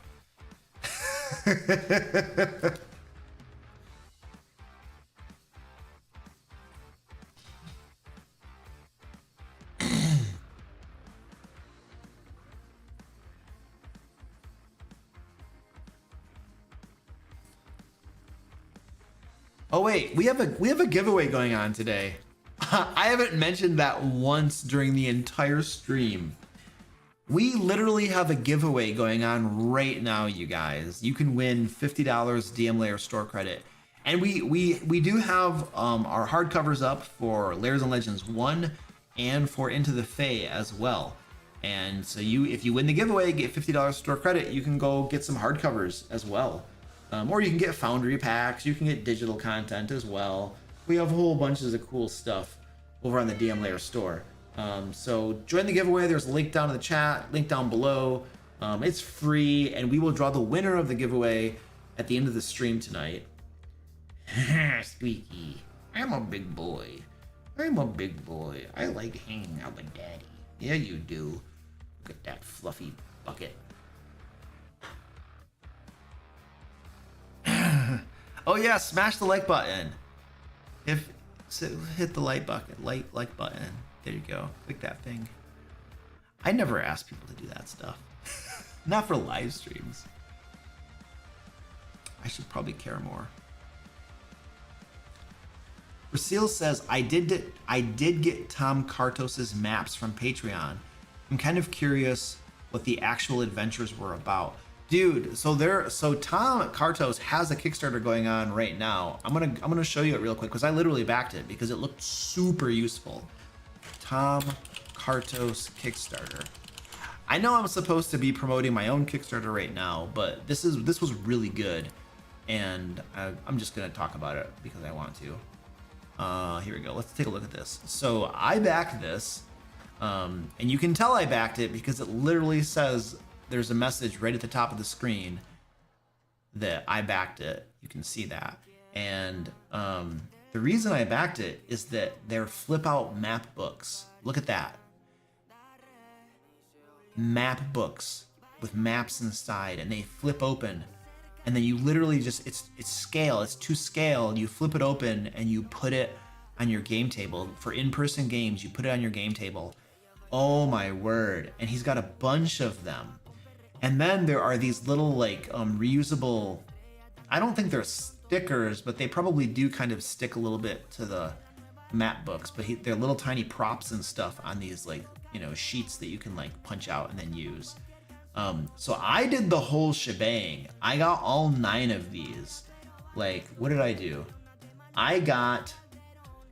Oh wait, we have a giveaway going on today. I haven't mentioned that once during the entire stream. We literally have a giveaway going on right now, you guys. You can win $50 DM Lair store credit. And we do have our hardcovers up for Lairs and Legends 1 and for Into the Fae as well. And so if you win the giveaway, get $50 store credit, you can go get some hardcovers as well. Or you can get Foundry packs, you can get digital content as well. We have a whole bunches of cool stuff over on the DM Lair store. So join the giveaway. There's a link down in the chat, link down below. It's free, and we will draw the winner of the giveaway at the end of the stream tonight. Squeaky, I'm a big boy. I'm a big boy. I like hanging out with daddy. Yeah, you do. Look at that fluffy bucket. Oh yeah, smash the like button. Hit the like button. There you go. Click that thing. I never ask people to do that stuff. Not for live streams. I should probably care more. Rasil says, I did get Tom Kartos's maps from Patreon. I'm kind of curious what the actual adventures were about. Dude, so Tom Kartos has a Kickstarter going on right now. I'm gonna show you it real quick because I literally backed it because it looked super useful. Tom Kartos Kickstarter. I know I'm supposed to be promoting my own Kickstarter right now, but this was really good, and I'm just gonna talk about it because I want to. Here we go. Let's take a look at this. So I backed this, and you can tell I backed it because it literally says there's a message right at the top of the screen that I backed it. You can see that. And the reason I backed it is that they're flip out map books. Look at that. Map books with maps inside, and they flip open. And then you literally just, it's scale, it's to scale. You flip it open and you put it on your game table. For in-person games, you put it on your game table. Oh my word. And he's got a bunch of them. And then there are these little like reusable, I don't think they're stickers, but they probably do kind of stick a little bit to the map books, but they're little tiny props and stuff on these like, you know, sheets that you can like punch out and then use. So I did the whole shebang. I got all 9 of these. Like, what did I do? I got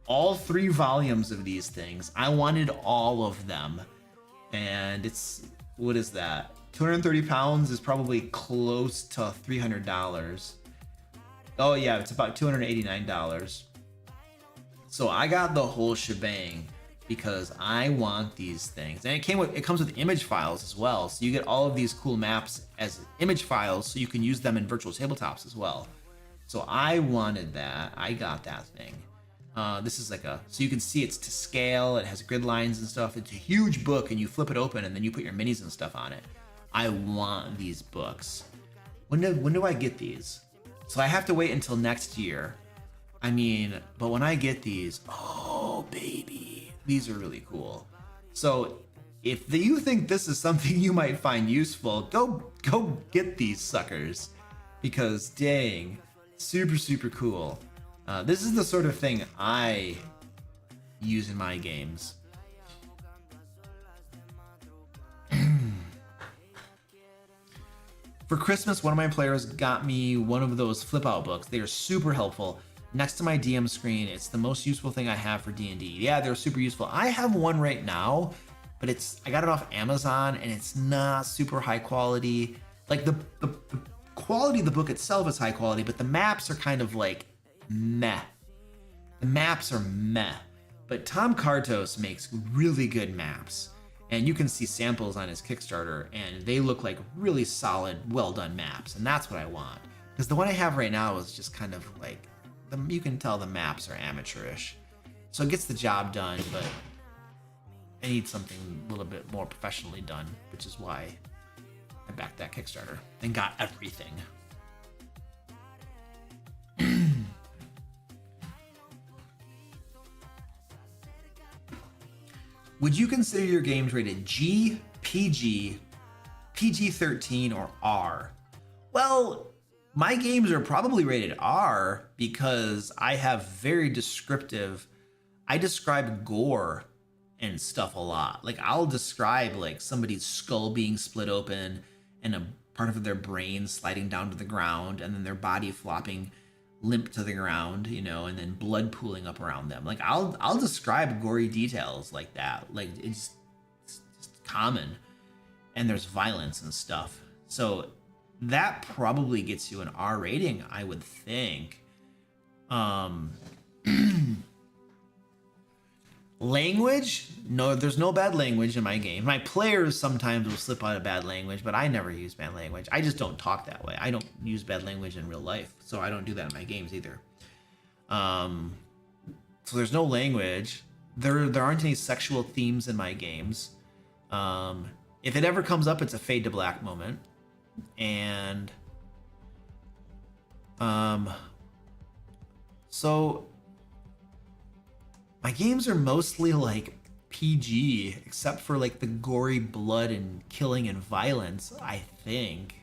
all 3 volumes of these things. I wanted all of them. And it's, what is that? 230 pounds is probably close to $300. Oh yeah, it's about $289. So I got the whole shebang because I want these things. And it comes with image files as well. So you get all of these cool maps as image files so you can use them in virtual tabletops as well. So I wanted that. I got that thing. This is like so you can see it's to scale. It has grid lines and stuff. It's a huge book, and you flip it open and then you put your minis and stuff on it. I want these books. When do I get these? So I have to wait until next year. I mean, but when I get these, oh baby, these are really cool. So if you think this is something you might find useful, go get these suckers, because dang, super cool. This is the sort of thing I use in my games. For Christmas, one of my players got me one of those flip out books. They are super helpful. Next to my DM screen, it's the most useful thing I have for D&D. Yeah, they're super useful. I have one right now, but I got it off Amazon, and it's not super high quality. Like the quality of the book itself is high quality, but the maps are kind of like meh. The maps are meh. But Tom Kartos makes really good maps. And you can see samples on his Kickstarter, and they look like really solid, well-done maps, and that's what I want. Because the one I have right now is just kind of like, you can tell the maps are amateurish. So it gets the job done, but I need something a little bit more professionally done, which is why I backed that Kickstarter and got everything. Would you consider your games rated G, PG, PG-13, or R? Well, my games are probably rated R because I have very descriptive, I describe gore and stuff a lot. Like I'll describe like somebody's skull being split open and a part of their brain sliding down to the ground and then their body flopping limp to the ground, you know, and then blood pooling up around them. Like I'll describe gory details like that. Like it's just common, and there's violence and stuff. So that probably gets you an R rating, I would think. Language? No, there's no bad language in my game. My players sometimes will slip out of bad language, but I never use bad language. I just don't talk that way. I don't use bad language in real life, so I don't do that in my games either. So there's no language. There aren't any sexual themes in my games. If it ever comes up, it's a fade to black moment. And so my games are mostly like PG, except for like the gory blood and killing and violence, I think.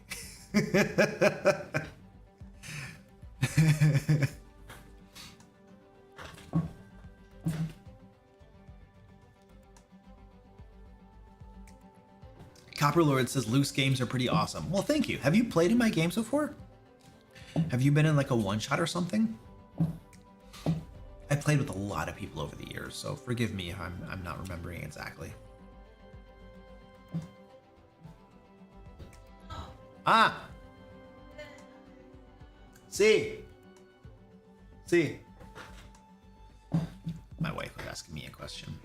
Copperlord says loose games are pretty awesome. Well, thank you. Have you played in my games before? Have you been in like a one-shot or something? I played with a lot of people over the years, so forgive me if I'm not remembering exactly. Ah! See! My wife was asking me a question.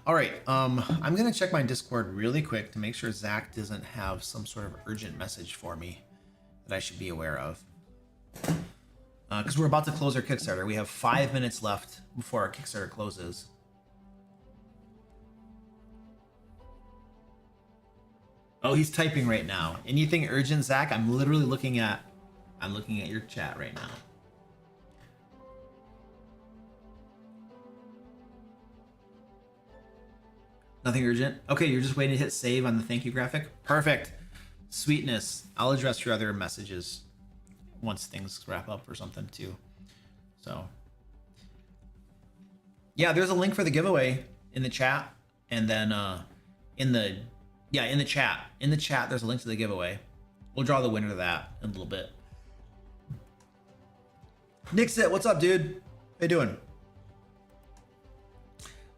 All right, I'm gonna check my Discord really quick to make sure Zach doesn't have some sort of urgent message for me that I should be aware of. Because we're about to close our Kickstarter. We have 5 minutes left before our Kickstarter closes. Oh, he's typing right now. Anything urgent, Zach? I'm looking at your chat right now. Nothing urgent? Okay, you're just waiting to hit save on the thank you graphic? Perfect. Sweetness. I'll address your other messages once things wrap up or something too. So yeah, there's a link for the giveaway in the chat, and then in the chat there's a link to the giveaway. We'll draw the winner of that in a little bit. Nixit, what's up, dude? How you doing?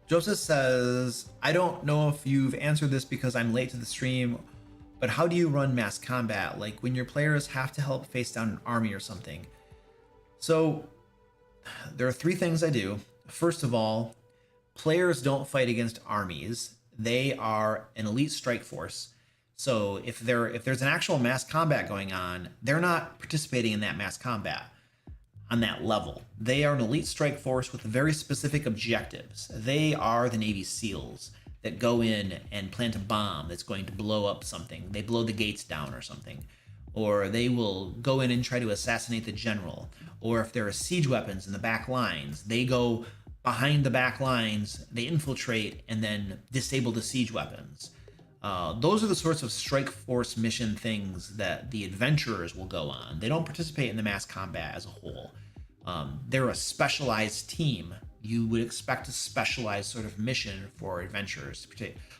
Joseph says, I don't know if you've answered this because I'm late to the stream, but how do you run mass combat? Like when your players have to help face down an army or something. So there are 3 things I do. First of all, players don't fight against armies. They are an elite strike force. So if there's an actual mass combat going on, they're not participating in that mass combat on that level. They are an elite strike force with very specific objectives. They are the Navy SEALs that go in and plant a bomb that's going to blow up something. They blow the gates down or something. Or they will go in and try to assassinate the general. Or if there are siege weapons in the back lines, they go behind the back lines, they infiltrate and then disable the siege weapons. Those are the sorts of strike force mission things that the adventurers will go on. They don't participate in the mass combat as a whole. They're a specialized team. You would expect a specialized sort of mission for adventurers.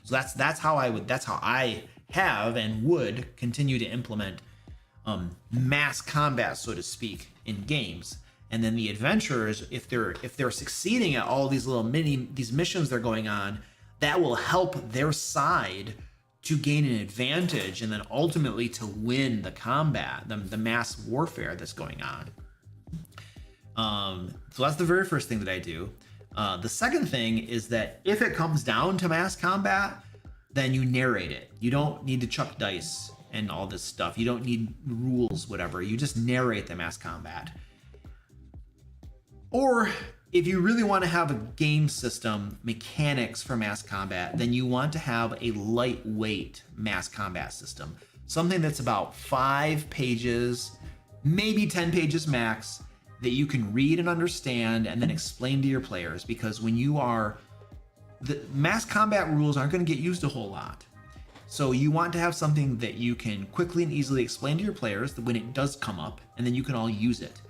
So that's how I have and would continue to implement mass combat, so to speak, in games. And then the adventurers, if they're succeeding at all these these missions they're going on, that will help their side to gain an advantage and then ultimately to win the combat, the mass warfare that's going on. So that's the very first thing that I do. The second thing is that if it comes down to mass combat, then you narrate it. You don't need to chuck dice and all this stuff. You don't need rules, whatever. You just narrate the mass combat. Or if you really want to have a game system mechanics for mass combat, then you want to have a lightweight mass combat system. Something that's about 5 pages, maybe 10 pages max, that you can read and understand and then explain to your players. Because when you are, the mass combat rules aren't going to get used a whole lot. So you want to have something that you can quickly and easily explain to your players when it does come up, and then you can all use it.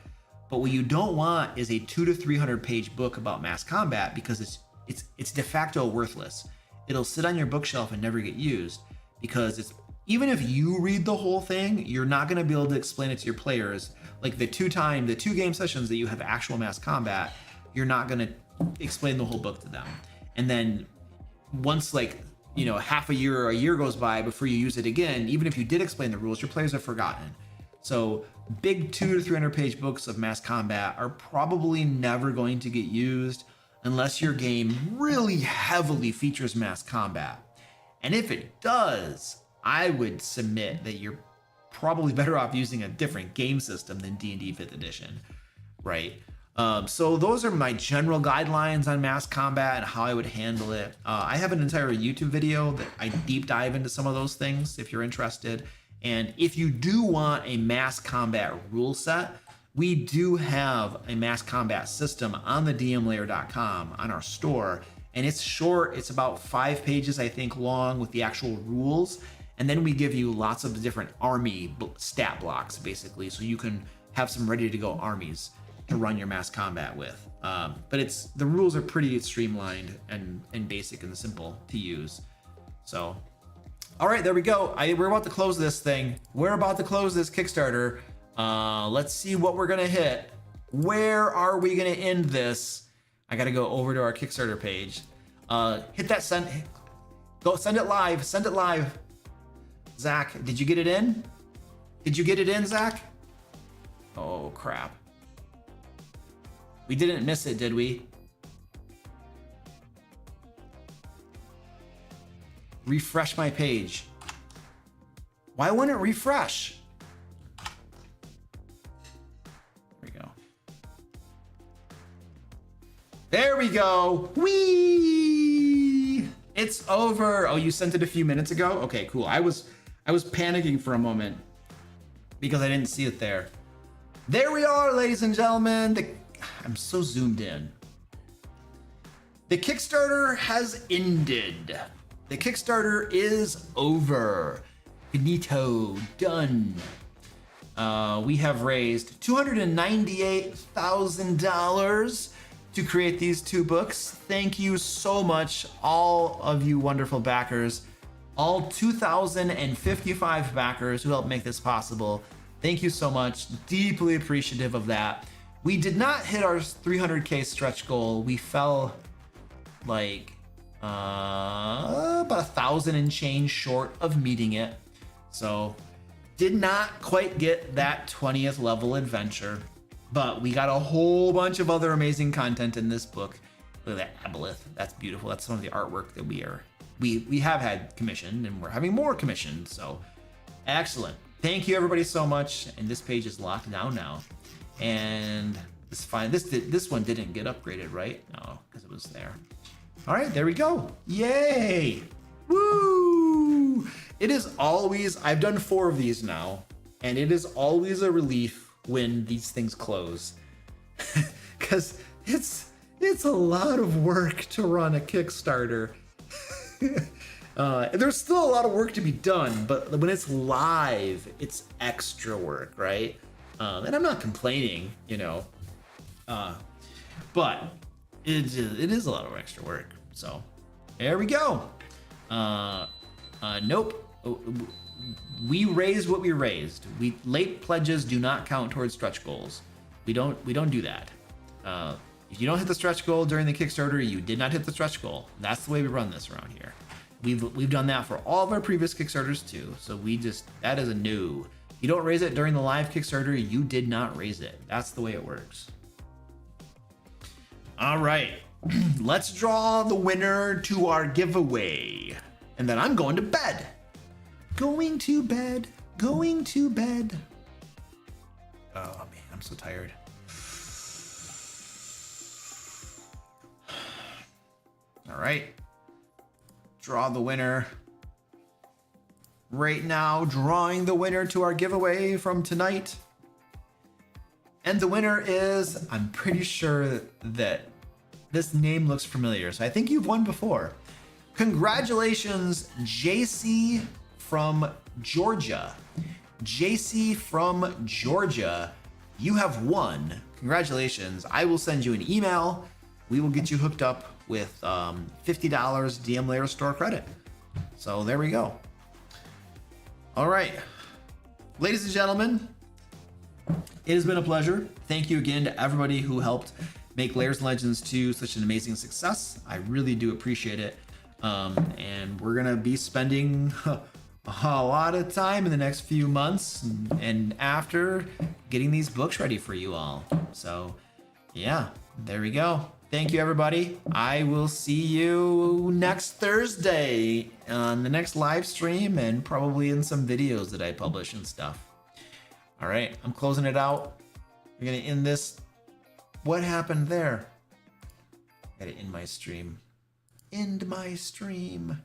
But what you don't want is a 200 to 300 page book about mass combat, because it's de facto worthless. It'll sit on your bookshelf and never get used, because even if you read the whole thing, you're not going to be able to explain it to your players. Like the two game sessions that you have actual mass combat, you're not going to explain the whole book to them. And then once half a year or a year goes by before you use it again, even if you did explain the rules, your players have forgotten. So big 200 to 300 page books of mass combat are probably never going to get used unless your game really heavily features mass combat. And if it does, I would submit that you're probably better off using a different game system than D&D 5th edition, right? So those are my general guidelines on mass combat and how I would handle it. I have an entire YouTube video that I deep dive into some of those things if you're interested. And if you do want a mass combat rule set, we do have a mass combat system on the dmlair.com on our store. And it's short, it's about 5 pages, I think, long with the actual rules. And then we give you lots of different army stat blocks, basically, so you can have some ready to go armies to run your mass combat with. But the rules are pretty streamlined and basic and simple to use. So, all right, there we go. We're about to close this thing. We're about to close this Kickstarter. Let's see what we're gonna hit. Where are we gonna end this? I gotta go over to our Kickstarter page. Hit that send. Go send it live. Send it live. Zach, did you get it in? Did you get it in, Zach? Oh crap. We didn't miss it, did we? Refresh my page. Why wouldn't it refresh? There we go. There we go. Whee! It's over. Oh, you sent it a few minutes ago? Okay, cool. I was panicking for a moment because I didn't see it there. There we are, ladies and gentlemen. I'm so zoomed in. The Kickstarter has ended. The Kickstarter is over. Finito, done. We have raised $298,000 to create these 2 books. Thank you so much, all of you wonderful backers, all 2,055 backers who helped make this possible. Thank you so much. Deeply appreciative of that. We did not hit our 300K stretch goal. We fell like about 1,000 and change short of meeting it. So did not quite get that 20th level adventure, but we got a whole bunch of other amazing content in this book. Look at that aboleth. That's beautiful. That's some of the artwork that we have had commissioned, and we're having more commissioned. So excellent. Thank you everybody so much. And this page is locked down now. And it's fine. This one didn't get upgraded, right? No, because it was there. All right, there we go. Yay! Woo! It is always, I've done 4 of these now, and it is always a relief when these things close. Because it's a lot of work to run a Kickstarter. There's still a lot of work to be done, but when it's live, it's extra work, right? And I'm not complaining, but it is a lot of extra work. So there we go. Nope. We raised what we raised. Late pledges do not count towards stretch goals. We don't do that. If you don't hit the stretch goal during the Kickstarter, you did not hit the stretch goal. That's the way we run this around here. We've done that for all of our previous Kickstarters too. So that is a no. You don't raise it during the live Kickstarter, you did not raise it. That's the way it works. All right, let's draw the winner to our giveaway. And then I'm going to bed. Going to bed. Oh man, I'm so tired. right. Draw the winner. Right now, drawing the winner to our giveaway from tonight. And the winner is, I'm pretty sure that this name looks familiar, so I think you've won before. Congratulations, JC from Georgia. JC from Georgia, you have won. Congratulations. I will send you an email. We will get you hooked up with $50 DM Lair store credit. So there we go. All right, ladies and gentlemen, it has been a pleasure. Thank you again to everybody who helped make Lairs Legends 2 such an amazing success. I really do appreciate it. And we're gonna be spending a lot of time in the next few months and after getting these books ready for you all. So yeah, there we go. Thank you, everybody. I will see you next Thursday on the next live stream and probably in some videos that I publish and stuff. All right, I'm closing it out. We're gonna end this. What happened there? Gotta end my stream. End my stream.